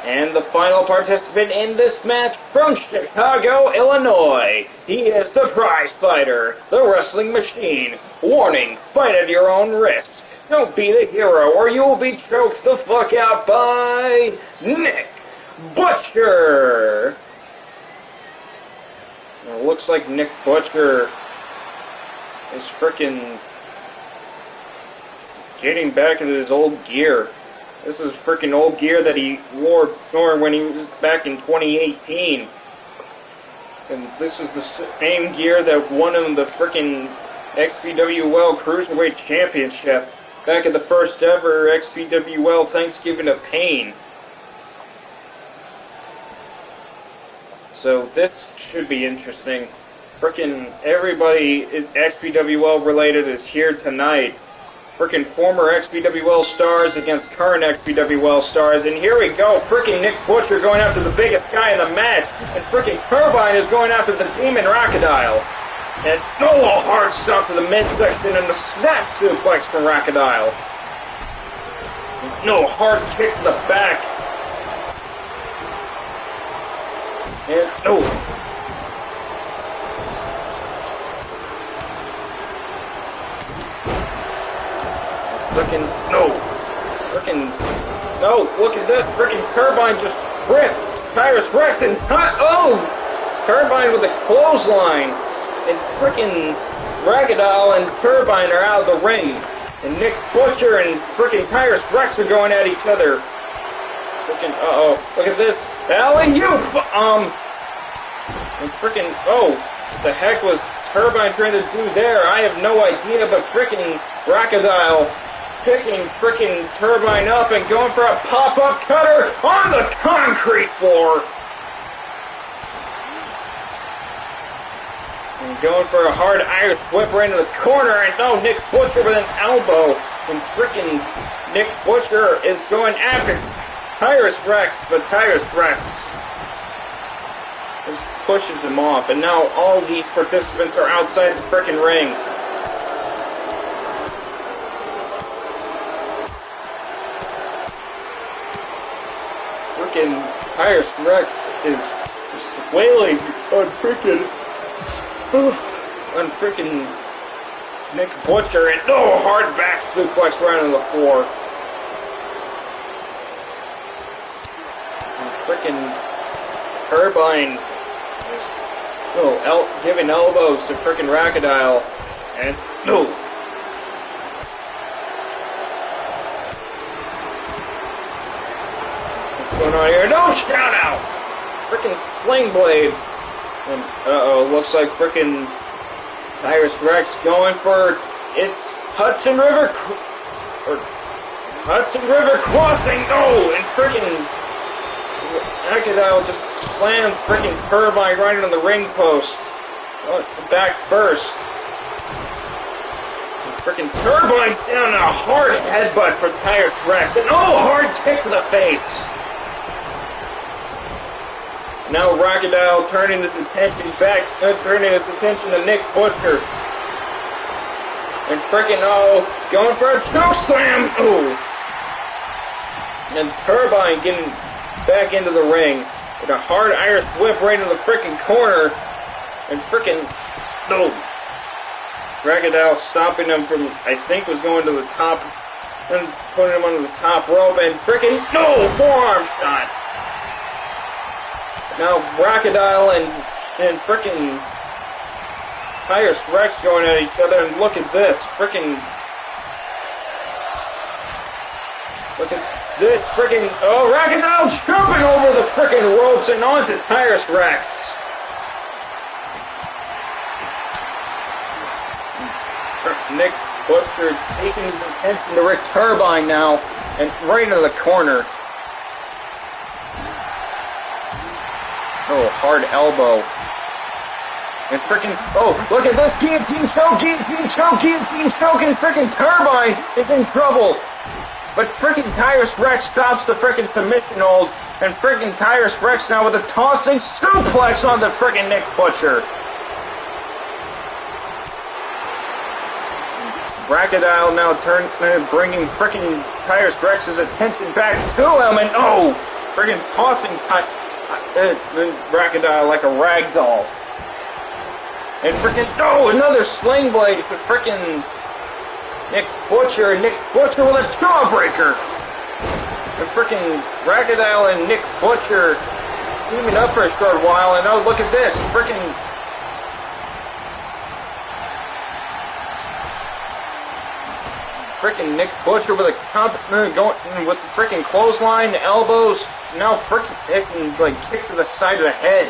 And the final participant in this match from Chicago, Illinois. He is the prize fighter, the wrestling machine. Warning, fight at your own risk. Don't be the hero or you will be choked the fuck out by Nick Butcher. It looks like Nick Butcher is frickin' getting back into his old gear. This is frickin' old gear that he wore when he was back in 2018. And this is the same gear that won him the frickin' XPWL Cruiserweight Championship back at the first ever XPWL Thanksgiving of Pain. So this should be interesting. Frickin' everybody XPWL related is here tonight. Frickin' former XPWL stars against current XPWL stars, and here we go, frickin' Nick Butcher going after the biggest guy in the match, and frickin' Turbine is going after the Demon Rockadile. And a hard stop to the midsection and the snap suplex from Rockadile. No hard kick to the back. And no, look at this, frickin' Turbine just sprints. Tyrus Rex and Turbine with a clothesline. And frickin' Ragadile and Turbine are out of the ring. And Nick Butcher and frickin' Tyrus Rex are going at each other. Frickin', look at this. Alley-oop! And frickin', the heck was Turbine trying to do there? I have no idea, but frickin' Ragadile picking frickin' Turbine up and going for a pop-up cutter on the concrete floor. And going for a hard Irish whip right into the corner. And no, Nick Butcher with an elbow. And freaking Nick Butcher is going after Tyrus Rex, but Tyrus Rex just pushes him off. And now all these participants are outside the freaking ring. Freaking Tyrus Rex is just wailing on freaking Nick Butcher, and no, hard back suplex right on the floor. And freaking Turbine, giving elbows to freaking Rackadile, and no. What's going on here? No, shout out! Freaking Sling Blade. And looks like frickin' Tyrus Rex going for it's Hudson River Crossing. Oh, and frickin' Rackadile just slammed frickin' Turbine right into the ring post. Back first. And frickin' Turbine down, a hard headbutt for Tyrus Rex. And hard kick to the face. Now Rackadile turning his attention to Nick Butcher. And frickin' going for a choke slam. Oh. And Turbine getting back into the ring with a hard Irish whip right into the frickin' corner. And frickin' no. Rackadile stopping him from, I think, was going to the top and putting him under the top rope. And frickin' no, forearm shot. Now Rackadile and frickin' Tyrus Rex going at each other, and look at this, frickin' Rackadile jumping over the frickin' ropes and onto Tyrus Rex. Nick Butcher taking his attention to Rick Turbine now, and right into the corner. Oh, hard elbow. And frickin', look at this, guillotine choke, and frickin' Turbine is in trouble. But frickin' Tyrus Rex stops the frickin' submission hold, and frickin' Tyrus Rex now with a tossing suplex on the frickin' Nick Butcher. Rackadile now bringing frickin' Tyrus Rex's attention back to him, and frickin' tossing Rackadile like a rag doll. And frickin' another sling blade for frickin' Nick Butcher, and Nick Butcher with a jawbreaker. And frickin' Rackadile and Nick Butcher teaming up for a short while, and look at this, frickin' Nick Butcher with a going with the frickin' clothesline, elbows, now frickin' kick to the side of the head.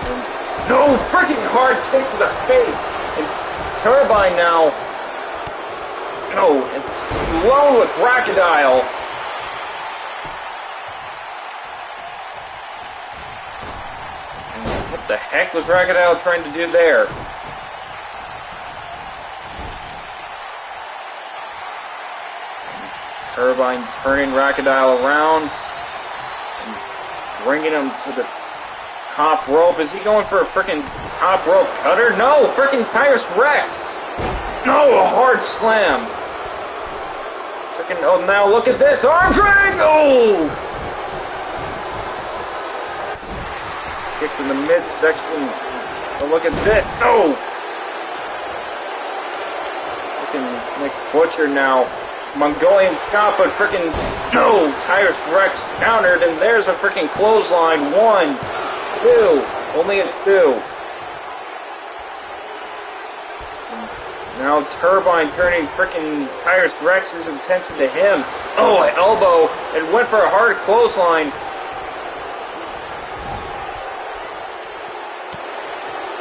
And no, frickin' hard kick to the face. And Turbine now, it's alone with Rackadile. And what the heck was Rackadile trying to do there? Turbine turning Rackadile around and bringing him to the top rope. Is he going for a frickin' top rope cutter? No, frickin' Tyrus Rex. No, a hard slam. Frickin', now look at this. Arm drag! Kick in the midsection. Look at this. Frickin' Nick Butcher now. Mongolian chop, but frickin' Tyrus Rex countered, and there's a frickin' clothesline. 1, 2, only a 2. Now Turbine turning frickin' Tyrus Rex's attention to him. Elbow, and went for a hard clothesline.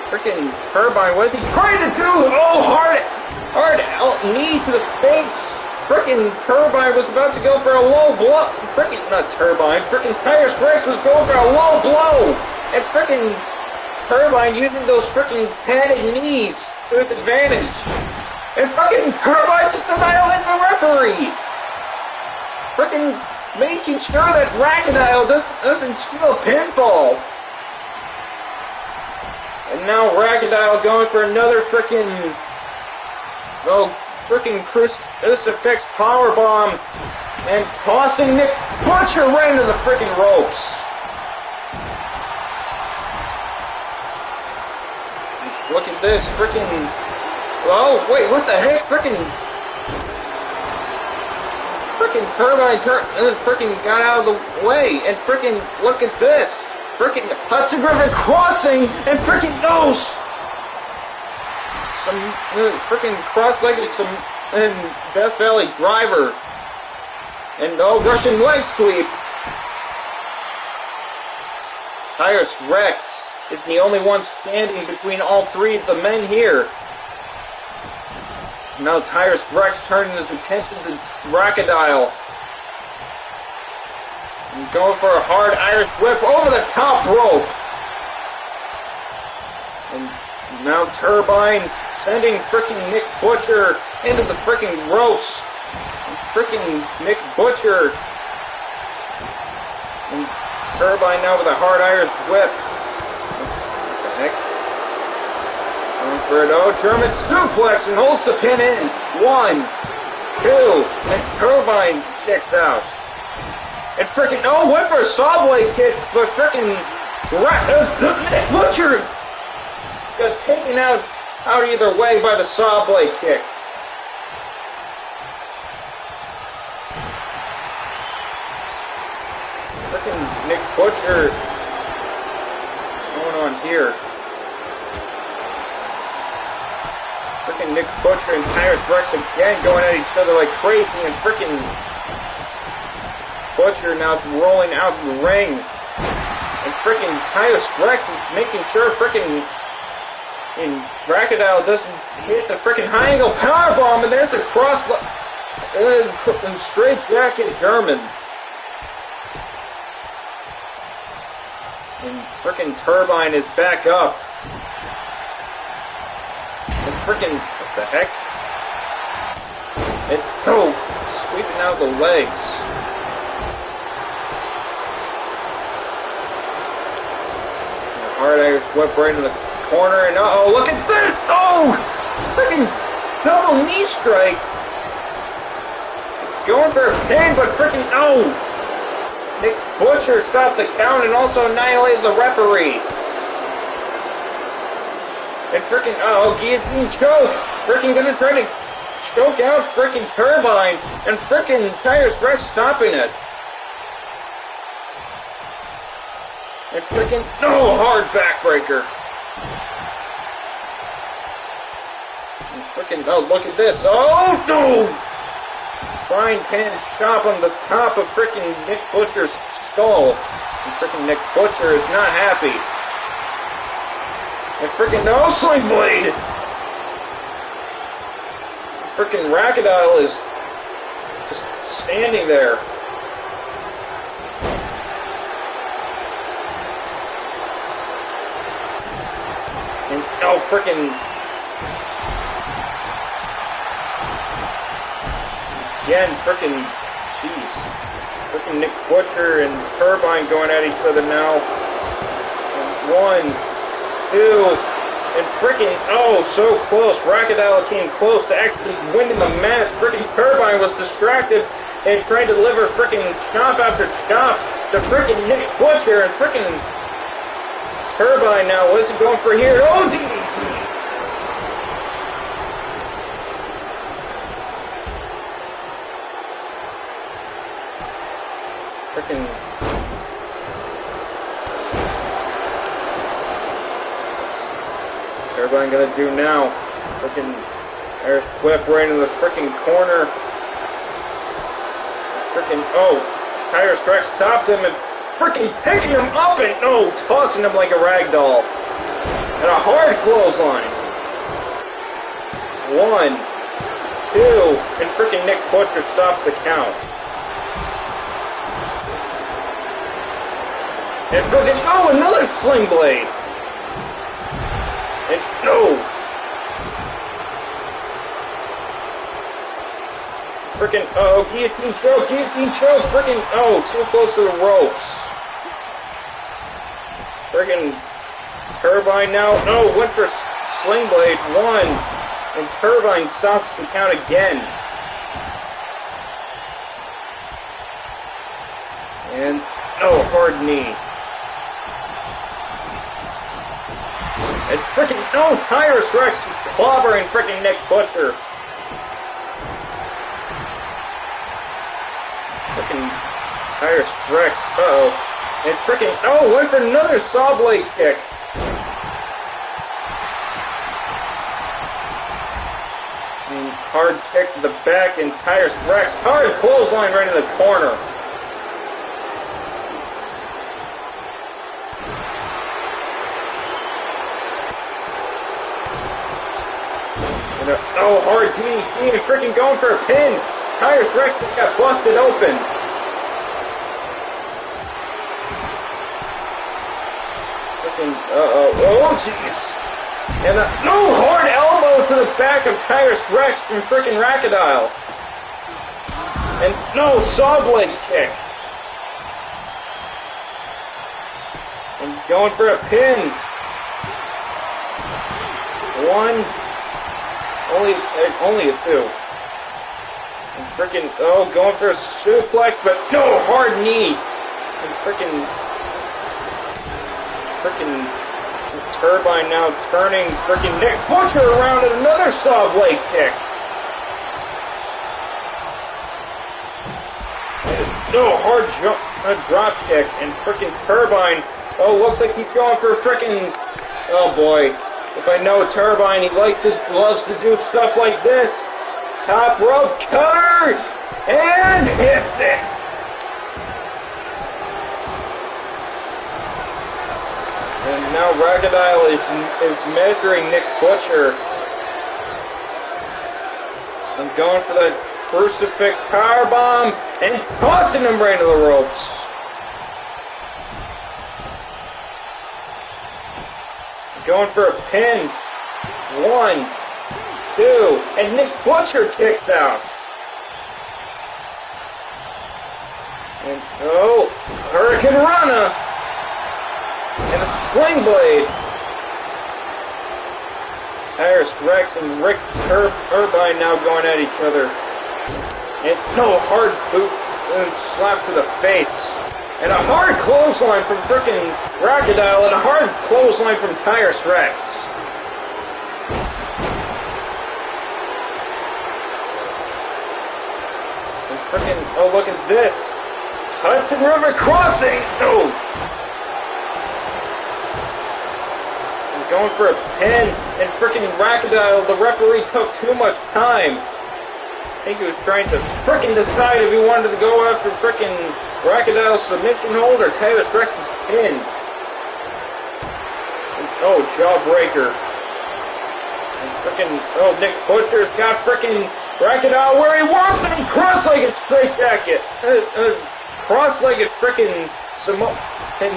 Frickin' Turbine, what is he trying to do? Hard knee to the face. Frickin' Turbine was about to go for a low blow. Frickin' Tyrus Rex was going for a low blow. And frickin' Turbine using those freaking padded knees to its advantage. And fucking Turbine just annihilated the referee. Freaking making sure that Ragdile doesn't steal a pinfall. And now Ragdile going for another freaking crucifix powerbomb and tossing Nick Butcher right into the freaking ropes. Look at this freaking. Oh wait, what the heck? Freaking Turbine freaking got out of the way, and freaking look at this. Freaking Hudson River crossing and freaking nose. Some freaking cross-legged and Death Valley driver. And no Russian leg sweep. Tyrus Rex is the only one standing between all three of the men here. Now Tyrus Rex turning his attention to Crocodile. And going for a hard Irish whip over the top rope. And now Turbine sending freaking Nick Butcher into the freaking ropes. And freaking Nick Butcher. And Turbine now with a hard Irish whip. What the heck? Going for an German suplex and holds the pin in. 1, 2, and Turbine checks out. And freaking, went for a saw blade kick, but freaking Nick Butcher got taken out either way by the saw blade kick. Freaking Nick Butcher, what's going on here? Freaking Nick Butcher and Tyrus Rex again going at each other like crazy, and freaking Butcher now rolling out the ring. And freaking Tyrus Rex is making sure freaking Crocodile doesn't hit the freaking high angle powerbomb, and there's a straight jacket German. And freaking Turbine is back up. And freaking, what the heck? Sweeping out the legs. Hard Irish whip right in the corner, and look at this! Freaking double knee strike. Going for a pin, but freaking Nick Butcher stopped the count and also annihilated the referee. And freaking guillotine choke. Freaking gonna try to choke out freaking Turbine, and freaking Tyrus Rex stopping it. And freaking, hard backbreaker. And freaking, look at this. Frying pan chop on the top of freaking Nick Butcher's skull. And freaking Nick Butcher is not happy. And freaking, sling blade. Freaking Crocodile is just standing there. And freaking again, freaking jeez. Freaking Nick Butcher and Turbine going at each other now. And 1, 2, and freaking so close. Crocodile came close to actually winning the match. Freaking Turbine was distracted and trying to deliver freaking chop after chop to freaking Nick Butcher, and freaking Turbine now, what is he going for here? DDT! Freaking... What's Turbine gonna do now? Freaking Irish whip right into the freaking corner. Freaking, Tyrus Rex stopped him and freaking picking him up and tossing him like a rag doll. And a hard clothesline. 1, 2, and freaking Nick Butcher stops the count. And freaking, another sling blade. And no! Frickin', oh, guillotine choke, frickin', oh, too close to the ropes. Frickin' Turbine now, no, went for Sling Blade, one, and Turbine stops the count again. And, no, hard knee. And frickin', no, Tyrus Rex clobbering frickin' Nick Butcher. Frickin' Tyrus Rex, uh-oh. And frickin', oh, went for another saw blade kick. And hard kick to the back, and Tyrus Rex, hard clothesline right in the corner. And oh, hard DDT, and frickin' going for a pin. Tyrus Rex just got busted open. Frickin', uh-oh, oh jeez. And no, hard elbow to the back of Tyrus Rex from frickin' Crocodile. And no, saw blade kick. And going for a pin. One, only a two. And frickin', oh, going for a suplex, but no, hard knee. And frickin' Turbine now turning frickin' Nick Butcher around at another saw blade kick. And no, hard drop kick, and frickin' Turbine, oh, looks like he's going for a frickin', oh boy. If I know Turbine, he loves to do stuff like this. Top rope cutter, and hits it. And now Crocodile is measuring Nick Butcher. And going for that crucifix powerbomb and tossing him right into the ropes. Going for a pin. One, two, and Nick Butcher kicks out. And oh, Hurricane Rana. And a Sling Blade. Tyrus Rex and Rick Turbine now going at each other. And no, hard boot and slap to the face. And a hard clothesline from frickin' Crocodile and a hard clothesline from Tyrus Rex. And frickin', oh, look at this. Hudson River Crossing. No. Going for a pin, and frickin' Crocodile, the referee took too much time. I think he was trying to frickin' decide if he wanted to go after frickin' Crocodile's submission hold or Tyrus Rex's pin. And, oh, jawbreaker. And frickin', oh, Nick Butcher's got frickin' Crocodile where he wants him, cross-legged straight jacket. Cross-legged frickin' and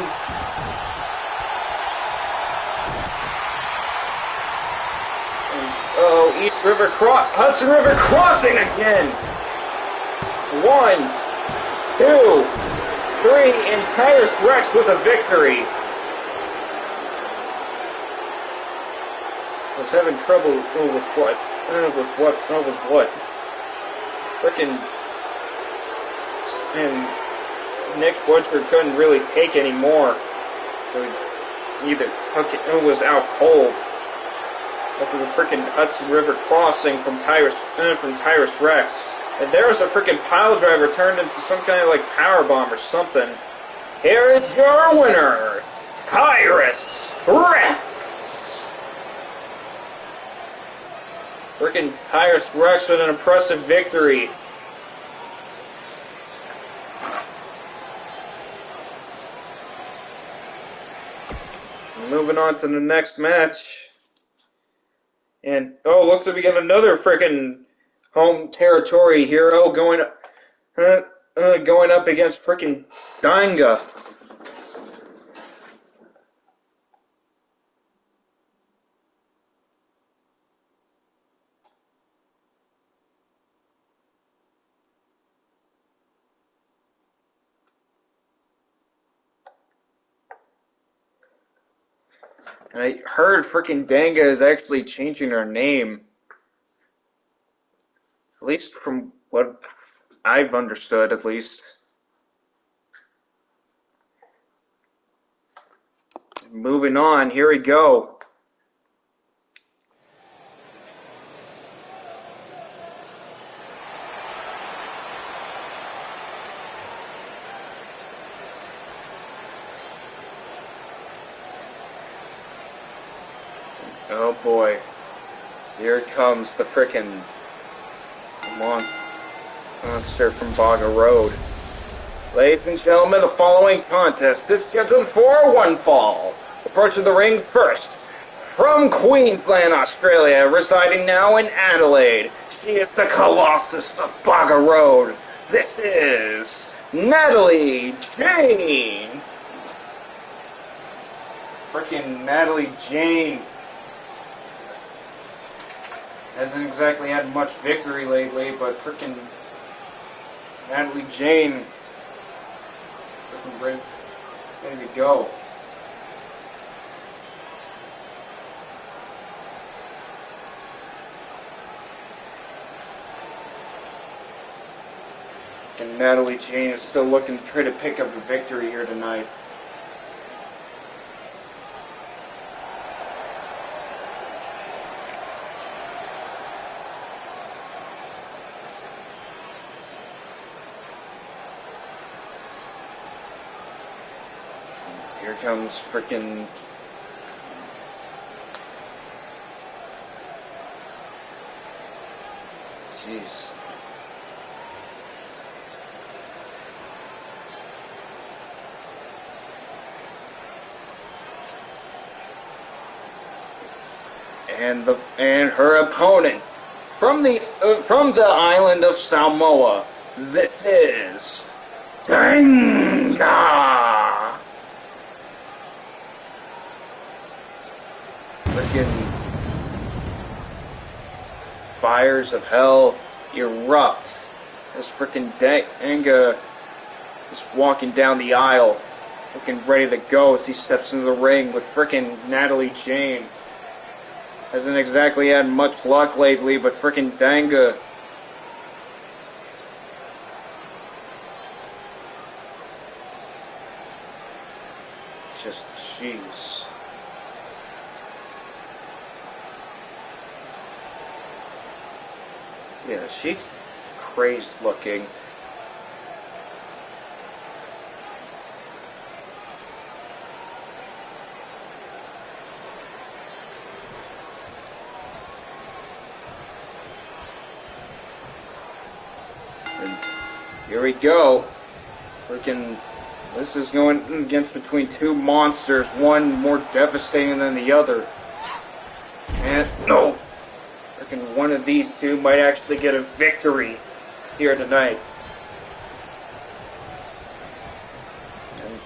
oh, Hudson River Crossing again. 1, 2, 3, and Tyrus Rex with a victory. I was having trouble with what? Frickin' and Nick Butcher couldn't really take any more. So he either took it and was out cold. After the frickin' Hudson River Crossing from Tyrus Rex. And there was a frickin' pile driver turned into some kind of like power bomb or something. Here is your winner, Tyrus Rex. Frickin' Tyrus Rex with an impressive victory. Moving on to the next match. And, oh, looks like we got another frickin' home territory hero going up against frickin' Danga. And I heard frickin' Danga is actually changing her name. At least from what I've understood, at least. Moving on, here we go. Oh boy. Here comes the frickin' monster from Baga Road. Ladies and gentlemen, the following contest is scheduled for one fall. Approaching the ring first, from Queensland, Australia, residing now in Adelaide. She is the Colossus of Baga Road. This is Natalie Jane. Frickin' Natalie Jane hasn't exactly had much victory lately, but frickin' Natalie Jane, frickin' ready to go. And Natalie Jane is still looking to try to pick up a victory here tonight. Here comes frickin' jeez. And her opponent from the island of Samoa. This is Danga. Freaking fires of hell erupt as frickin' Danga is walking down the aisle, looking ready to go as he steps into the ring with frickin' Natalie Jane. Hasn't exactly had much luck lately, but frickin' Danga. It's just jeez. Yeah, she's crazed looking. And here we go. Freaking, this is going against between two monsters, one more devastating than the other. And no, freaking one of these two might actually get a victory here tonight. And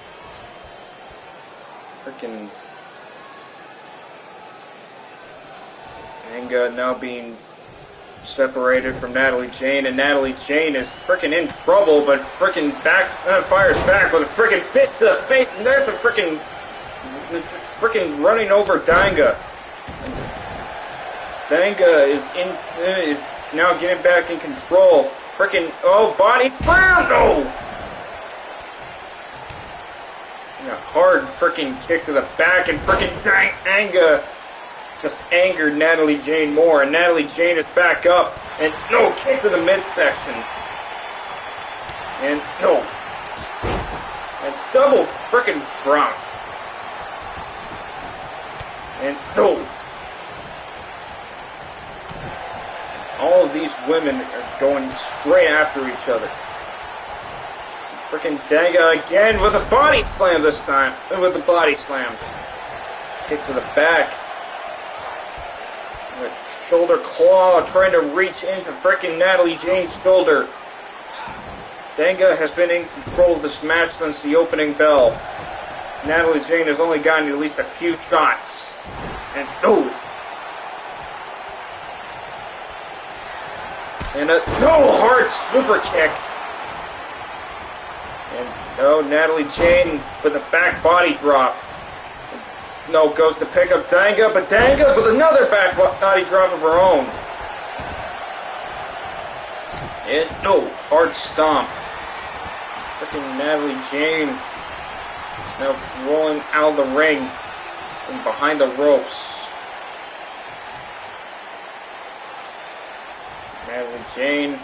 freaking Danga now being separated from Natalie Jane, and Natalie Jane is frickin' in trouble, but frickin' fires back with a frickin' fit to the face, and there's a frickin' running over Danga. Danga is now getting back in control. Frickin' body slam, no! And a hard frickin' kick to the back, and frickin' Danga just angered Natalie Jane more, and Natalie Jane is back up, and no, kick to the midsection, and no, and double frickin' drop, and no. All of these women are going straight after each other. Frickin' Danga again with a body slam this time, with a body slam. Kick to the back. A shoulder claw trying to reach into frickin' Natalie Jane's shoulder. Danga has been in control of this match since the opening bell. Natalie Jane has only gotten at least a few shots. And no! And a hard super kick. And Natalie Jane with a back body drop. no, goes to pick up Danga, but Danga with another back body drop of her own. And no, hard stomp. Freaking Natalie Jane now rolling out of the ring and behind the ropes. Natalie Jane.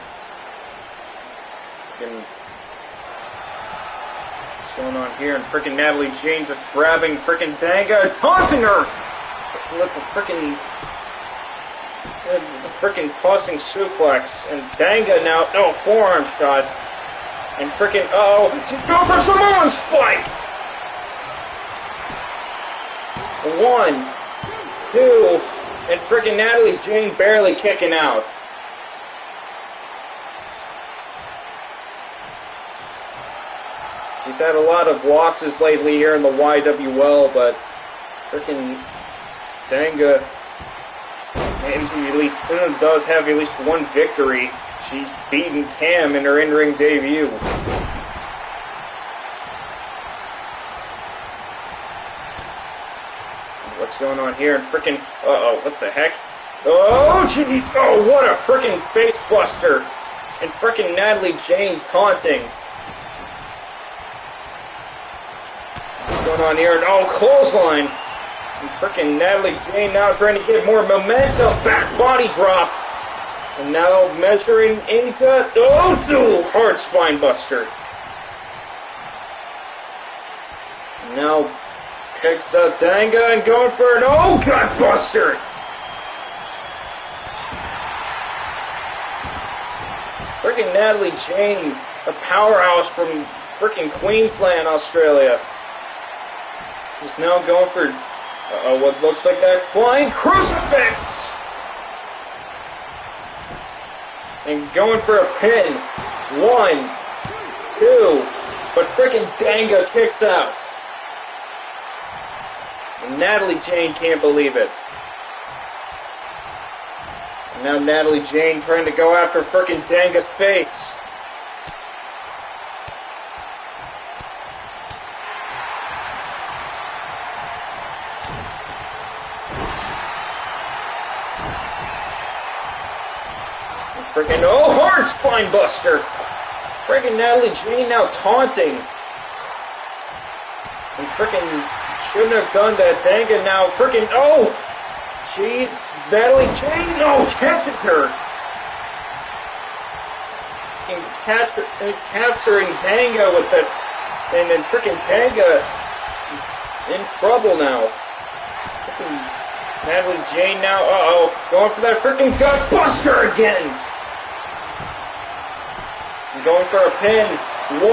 What's going on here? And freaking Natalie Jane just grabbing freaking Danga and tossing her! With the freaking tossing suplex. And Danga now, no, forearm shot. And freaking, uh-oh, she's going for Samoan spike! 1, 2, and freaking Natalie Jane barely kicking out. She's had a lot of losses lately here in the YWL, but freaking Danga does have at least one victory. She's beaten Cam in her in-ring debut. What's going on here? And freaking, uh-oh, what the heck? Oh, jeez! Oh, what a freaking face buster! And freaking Natalie Jane taunting. What's going on here? And oh, clothesline! And freaking Natalie Jane now trying to get more momentum. Back body drop. And now measuring into, oh, hard spine buster. Now picks up Danga and going for an gut buster. Freaking Natalie Jane, a powerhouse from freaking Queensland, Australia, is now going for what looks like that flying crucifix. And going for a pin. 1, 2, but freaking Danga kicks out. And Natalie Jane can't believe it. And now Natalie Jane trying to go after freaking Danga's face. Freaking, oh, hard spine buster! Freaking Natalie Jane now taunting. And freaking shouldn't have done that. Danga now freaking, oh! Jeez, Natalie Jane, no, catches her! And capturing Danga with that, and then freaking Danga in trouble now. Freaking Natalie Jane now, uh-oh, going for that freaking gut buster again! Going for a pin. 1, 2,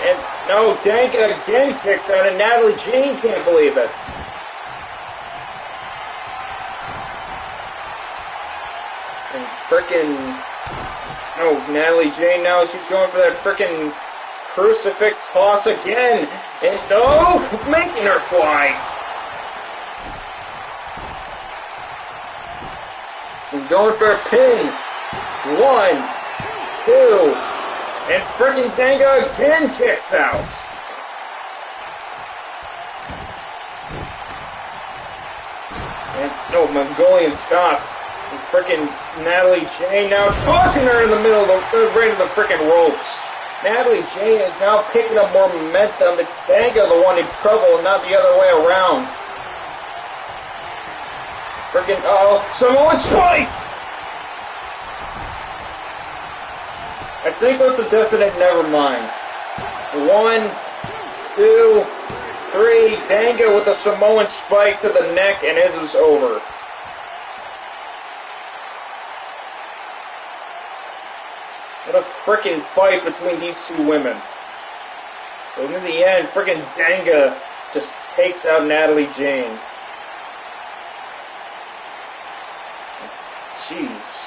and no, Danga again kicks out, and Natalie Jane can't believe it. And frickin', no, Natalie Jane now, she's going for that frickin' crucifix toss again, and no, making her fly. And going for a pin. 1, 2, and freaking Danga again kicks out. And no, Mongolian stop. And freaking Natalie Jane now tossing her in the middle of the right of the freaking ropes. Natalie Jane is now picking up more momentum. It's Danga the one in trouble and not the other way around. Freaking, uh-oh, Samoan spike! I think that's a definite never mind. 1, 2, 3, Danga with a Samoan spike to the neck, and it is over. What a frickin' fight between these two women. So in the end, frickin' Danga just takes out Natalie Jane. Jeez.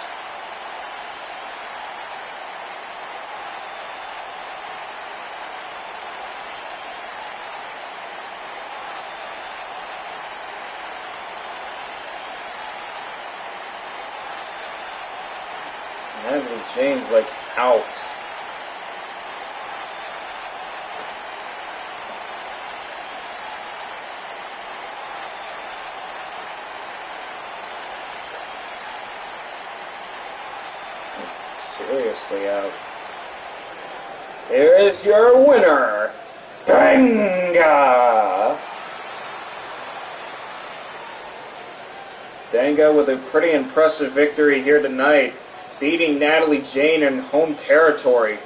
Natalie Jane's like out. seriously out. Here is your winner, Danga! Danga with a pretty impressive victory here tonight, beating Natalie Jane in home territory.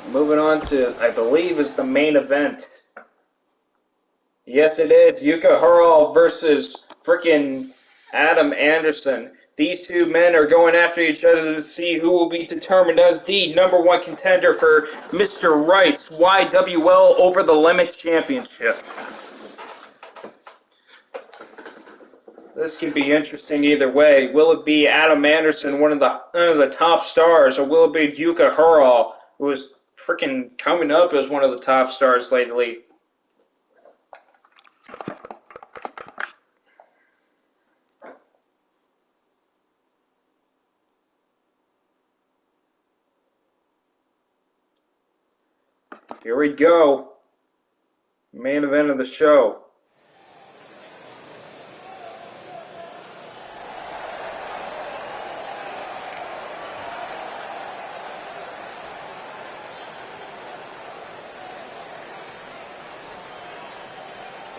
Moving on to, I believe, is the main event. Yes, it is. Yuka Hurl versus frickin' Adam Anderson. These two men are going after each other to see who will be determined as the #1 contender for Mr. Wright's YWL Over the Limit Championship. This could be interesting either way. Will it be Adam Anderson, one of the top stars, or will it be Yuka Hurl, who is freaking coming up as one of the top stars lately? Here we go. Main event of the show.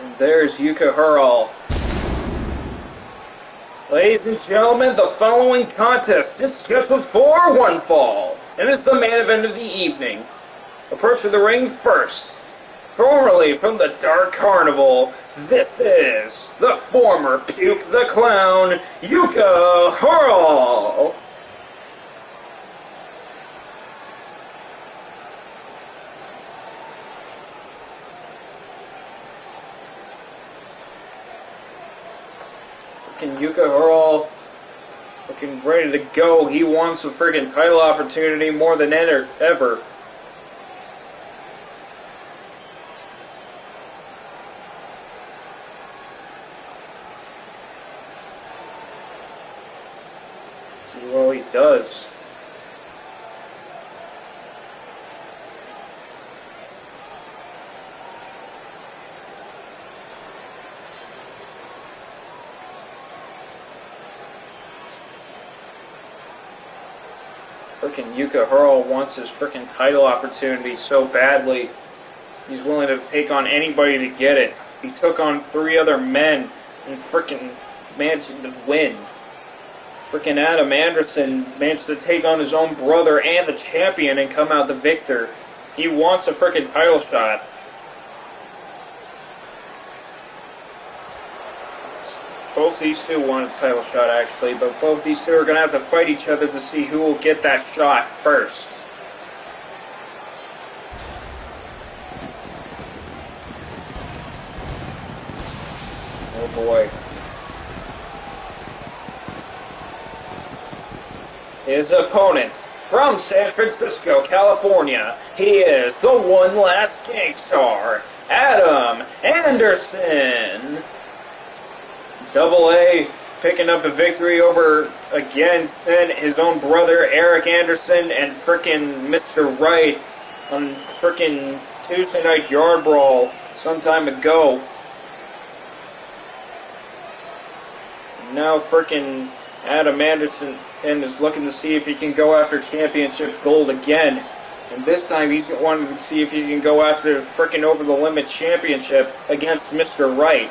And there's Yuka Hurl. Ladies and gentlemen, the following contest is scheduled for one fall, and it's the main event of the evening. Approaching the ring first, formerly from the Dark Carnival, this is the former Puke the Clown, Yuka Hurl. Freaking Yuka Hurl looking ready to go. He wants a freaking title opportunity more than ever. See what he does. Frickin' Yuka Hurl wants his frickin' title opportunity so badly. He's willing to take on anybody to get it. He took on 3 other men and frickin' managed to win. Frickin' Adam Anderson managed to take on his own brother and the champion and come out the victor. He wants a frickin' title shot. Both these two want a title shot, actually, but both these two are going to have to fight each other to see who will get that shot first. Oh boy. His opponent, from San Francisco, California, he is the one last gangstar, Adam Anderson. Double A picking up a victory over, again, his own brother, Eric Anderson, and frickin' Mr. Wright on frickin' Tuesday Night Yard Brawl some time ago. Now frickin' Adam Anderson is looking to see if he can go after championship gold again. And this time he's wanting to see if he can go after the frickin' Over the Limit championship against Mr. Wright.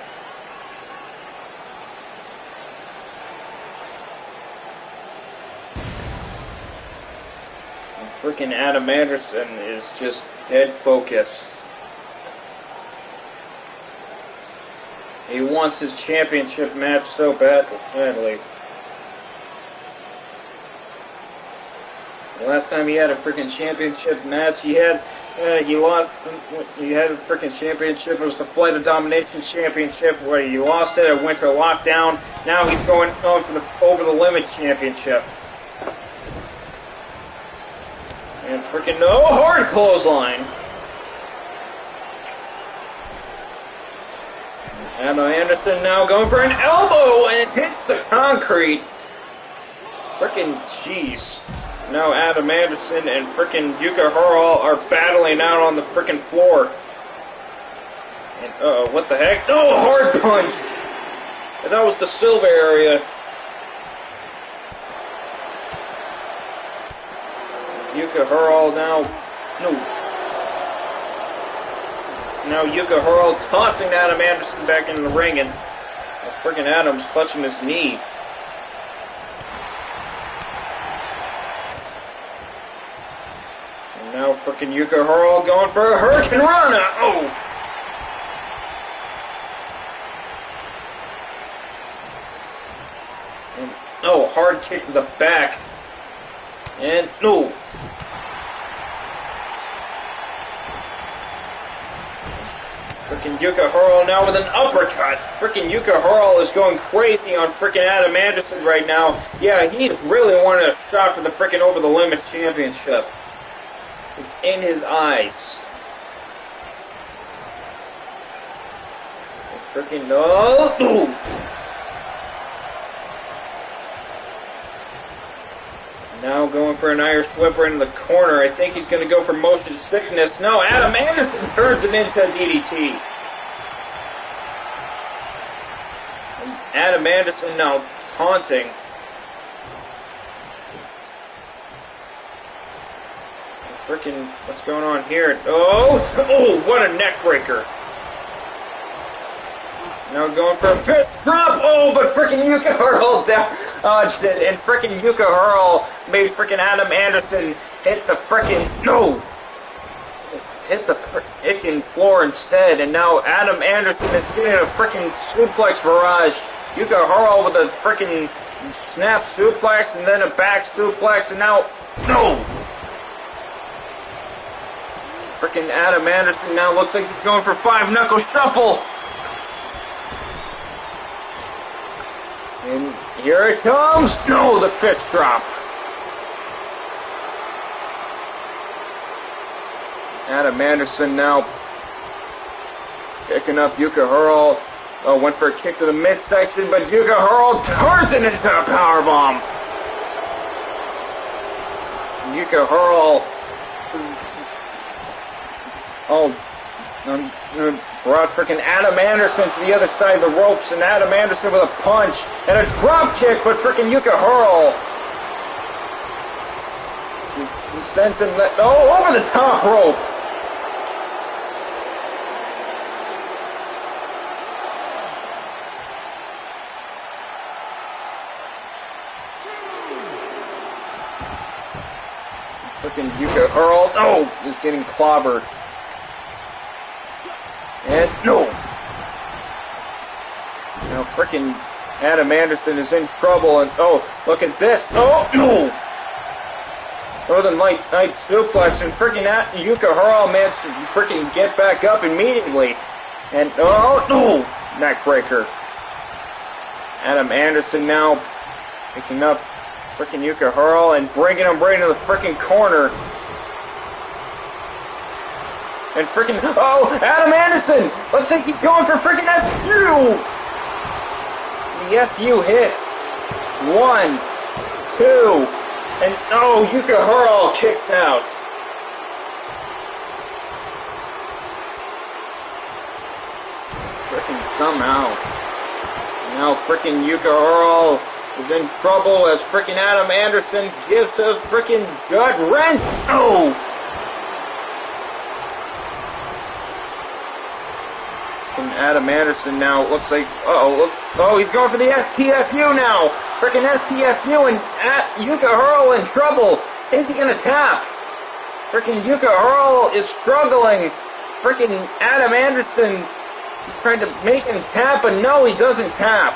And frickin' Adam Anderson is just dead focused. He wants his championship match so badly. The last time he had a freaking championship match, he lost. He had a freaking championship. It was the Flight of Domination Championship where he lost it at Winter Lockdown. Now he's going for the Over the Limit Championship. And freaking no hard clothesline. Adam Anderson now going for an elbow, and it hits the concrete. Frickin' jeez. Now Adam Anderson and frickin' Yuka Hurl are battling out on the frickin' floor. And, what the heck? No, hard punch! And that was the silver area. Yuka Hurl now. No. Now Yuka Hurl tossing Adam Anderson back into the ring, and freaking Adam's clutching his knee. And now freaking Yuka Hurl going for a Hurricane Rana. Oh! And, oh, hard kick to the back. And no. Frickin' Yuka Hurl now with an uppercut. Frickin' Yuka Hurl is going crazy on frickin' Adam Anderson right now. Yeah, he really wanted a shot for the frickin' Over the Limit Championship. It's in his eyes. Frickin' no. Now going for an Irish whip right in the corner. I think he's going to go for motion sickness. No, Adam Anderson turns it into a DDT. And Adam Anderson now taunting. Freaking, what's going on here? Oh, what a neck breaker. Now going for a fifth drop. Oh, but frickin' Yuka Hurl dodged it, and frickin' Yuka Hurl made frickin' Adam Anderson hit the frickin' hit the frickin' floor instead, and now Adam Anderson is getting a frickin' suplex barrage. Yuka Hurl with a frickin' snap suplex and then a back suplex, and now no. Frickin' Adam Anderson now looks like he's going for 5-knuckle shuffle. And here it comes! No, the fifth drop! Adam Anderson now picking up Yuka Hurl. Oh, went for a kick to the midsection, but Yuka Hurl turns it into a powerbomb! Yuka Hurl brought frickin' Adam Anderson to the other side of the ropes, and Adam Anderson with a punch and a drop kick, but frickin' Yuka Hurl he sends him over the top rope. Frickin' Yuka Hurl is getting clobbered. And no! Now frickin' Adam Anderson is in trouble, and look at this! Oh no! Northern Light suplex, and frickin' Yuka Hurl managed to frickin' get back up immediately. And no! Neckbreaker. Adam Anderson now picking up frickin' Yuka Hurl and bringing him right into the frickin' corner. And frickin' Adam Anderson! Looks like he's going for frickin' FU! The FU hits. 1, 2, and Yuka Hurl kicks out. Frickin' somehow. Now frickin' Yuka Hurl is in trouble as frickin' Adam Anderson gives a frickin' gut wrench. And Adam Anderson now looks like, he's going for the STFU now. Frickin' STFU, and Yuka Hurl in trouble. Is he gonna tap? Frickin' Yuka Hurl is struggling. Frickin' Adam Anderson is trying to make him tap, and no, he doesn't tap.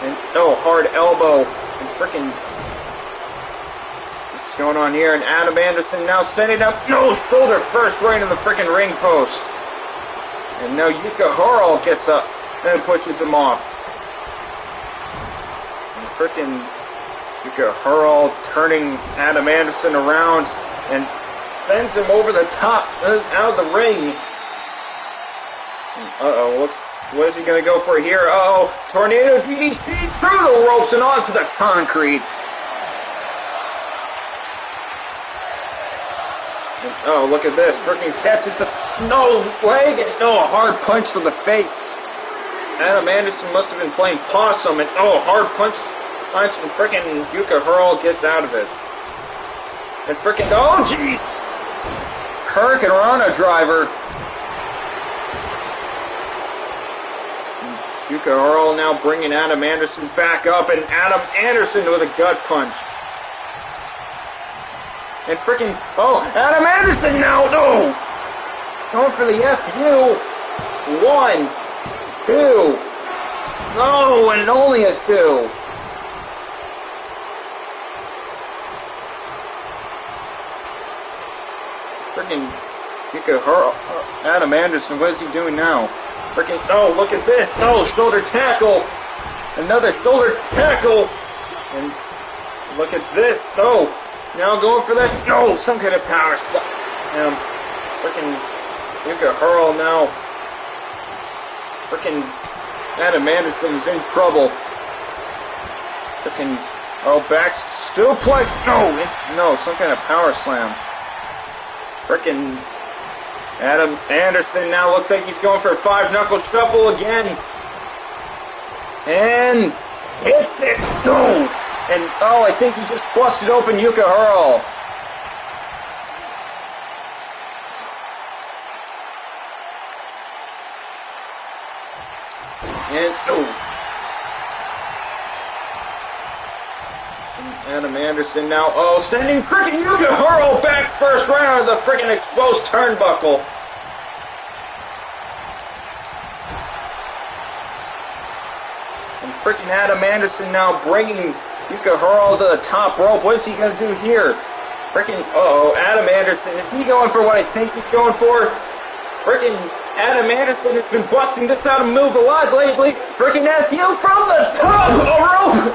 And hard elbow, and frickin' going on here, and Adam Anderson now sending up shoulder first right into the frickin' ring post, and now Yuka Hurl gets up and pushes him off, and frickin' Yuka Hurl turning Adam Anderson around and sends him over the top out of the ring. What is he gonna go for here? Tornado DDT through the ropes and onto the concrete. And, oh, look at this. Freaking catches the nose leg and a hard punch to the face. Adam Anderson must have been playing possum and hard punch and freaking Yuka Hurl gets out of it. And freaking jeez! Hurricane Rana driver. Yuka Hurl now bringing Adam Anderson back up, and Adam Anderson with a gut punch. And freaking, Adam Anderson now, no! Going for the FU. 1, 2. No, and only a 2. Freaking Yuka Hurl, Adam Anderson, what is he doing now? Freaking, look at this. Shoulder tackle. Another shoulder tackle. And look at this. Now going for that. Some kind of power slap. Freaking Yuka Hurl now. Freaking Adam Anderson is in trouble. Freaking, back suplex. No, some kind of power slam. Freaking Adam Anderson now looks like he's going for a 5-knuckle shuffle again. And hits it. No. And, I think he just busted open Yuka Hurl. And, Adam Anderson now, sending freaking Yuka Hurl back first right out of the freaking exposed turnbuckle. And freaking Adam Anderson now bringing Yuka Hurl to the top rope. What is he going to do here? Freaking, Adam Anderson. Is he going for what I think he's going for? Freaking Adam Anderson has been busting this out of move a lot lately. Freaking FU from the top rope.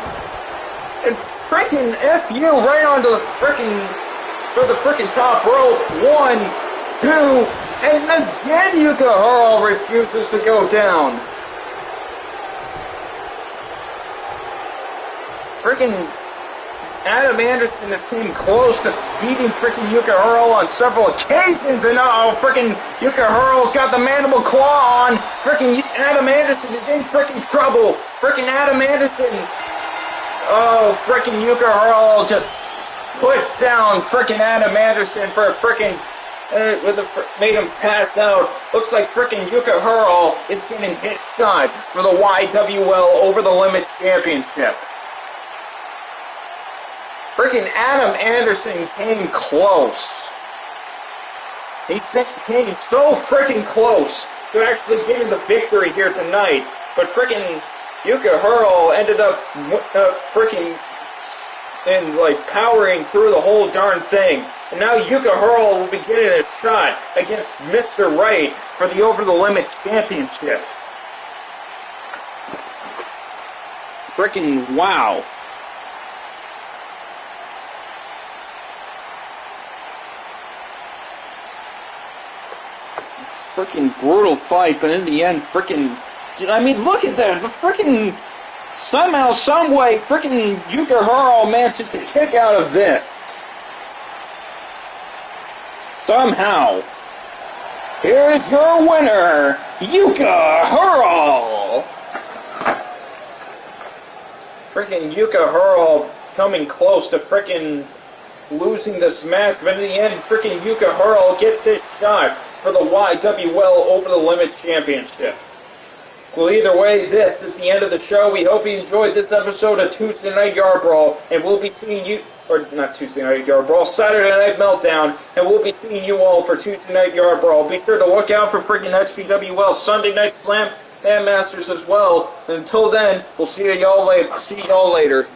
And freaking FU right onto the freaking top rope. 1, 2, and again Yuka Hurl refuses to go down. Freaking Adam Anderson has came close to beating freaking Yuka Hurl on several occasions, and freaking Yuka Hurl's got the mandible claw on. Freaking Adam Anderson is in freaking trouble. Freaking Adam Anderson. Freaking Yuka Hurl just put down freaking Adam Anderson for a freaking made him pass out. Looks like freaking Yuka Hurl is getting hit shot for the YWL Over the Limit Championship. Freaking Adam Anderson came close. He came so freaking close to actually getting the victory here tonight. But freaking Yuka Hurl ended up freaking powering through the whole darn thing. And now Yuka Hurl will be getting a shot against Mr. Right for the Over the Limit Championship. Freaking wow. Freaking brutal fight, but in the end, look at that. The freaking, somehow, someway, freaking Yuka Hurl manages to kick out of this. Somehow. Here's your winner, Yuka Hurl. Freaking Yuka Hurl coming close to freaking losing this match, but in the end, freaking Yuka Hurl gets his shot for the YWL Over the Limit Championship. Well, either way, this is the end of the show. We hope you enjoyed this episode of Tuesday Night Yard Brawl, and we'll be seeing you, or not Tuesday Night Yard Brawl, Saturday Night Meltdown, and we'll be seeing you all for Tuesday Night Yard Brawl. Be sure to look out for freaking XPWL Sunday Night Slam and Masters as well. And until then, we'll see y'all later.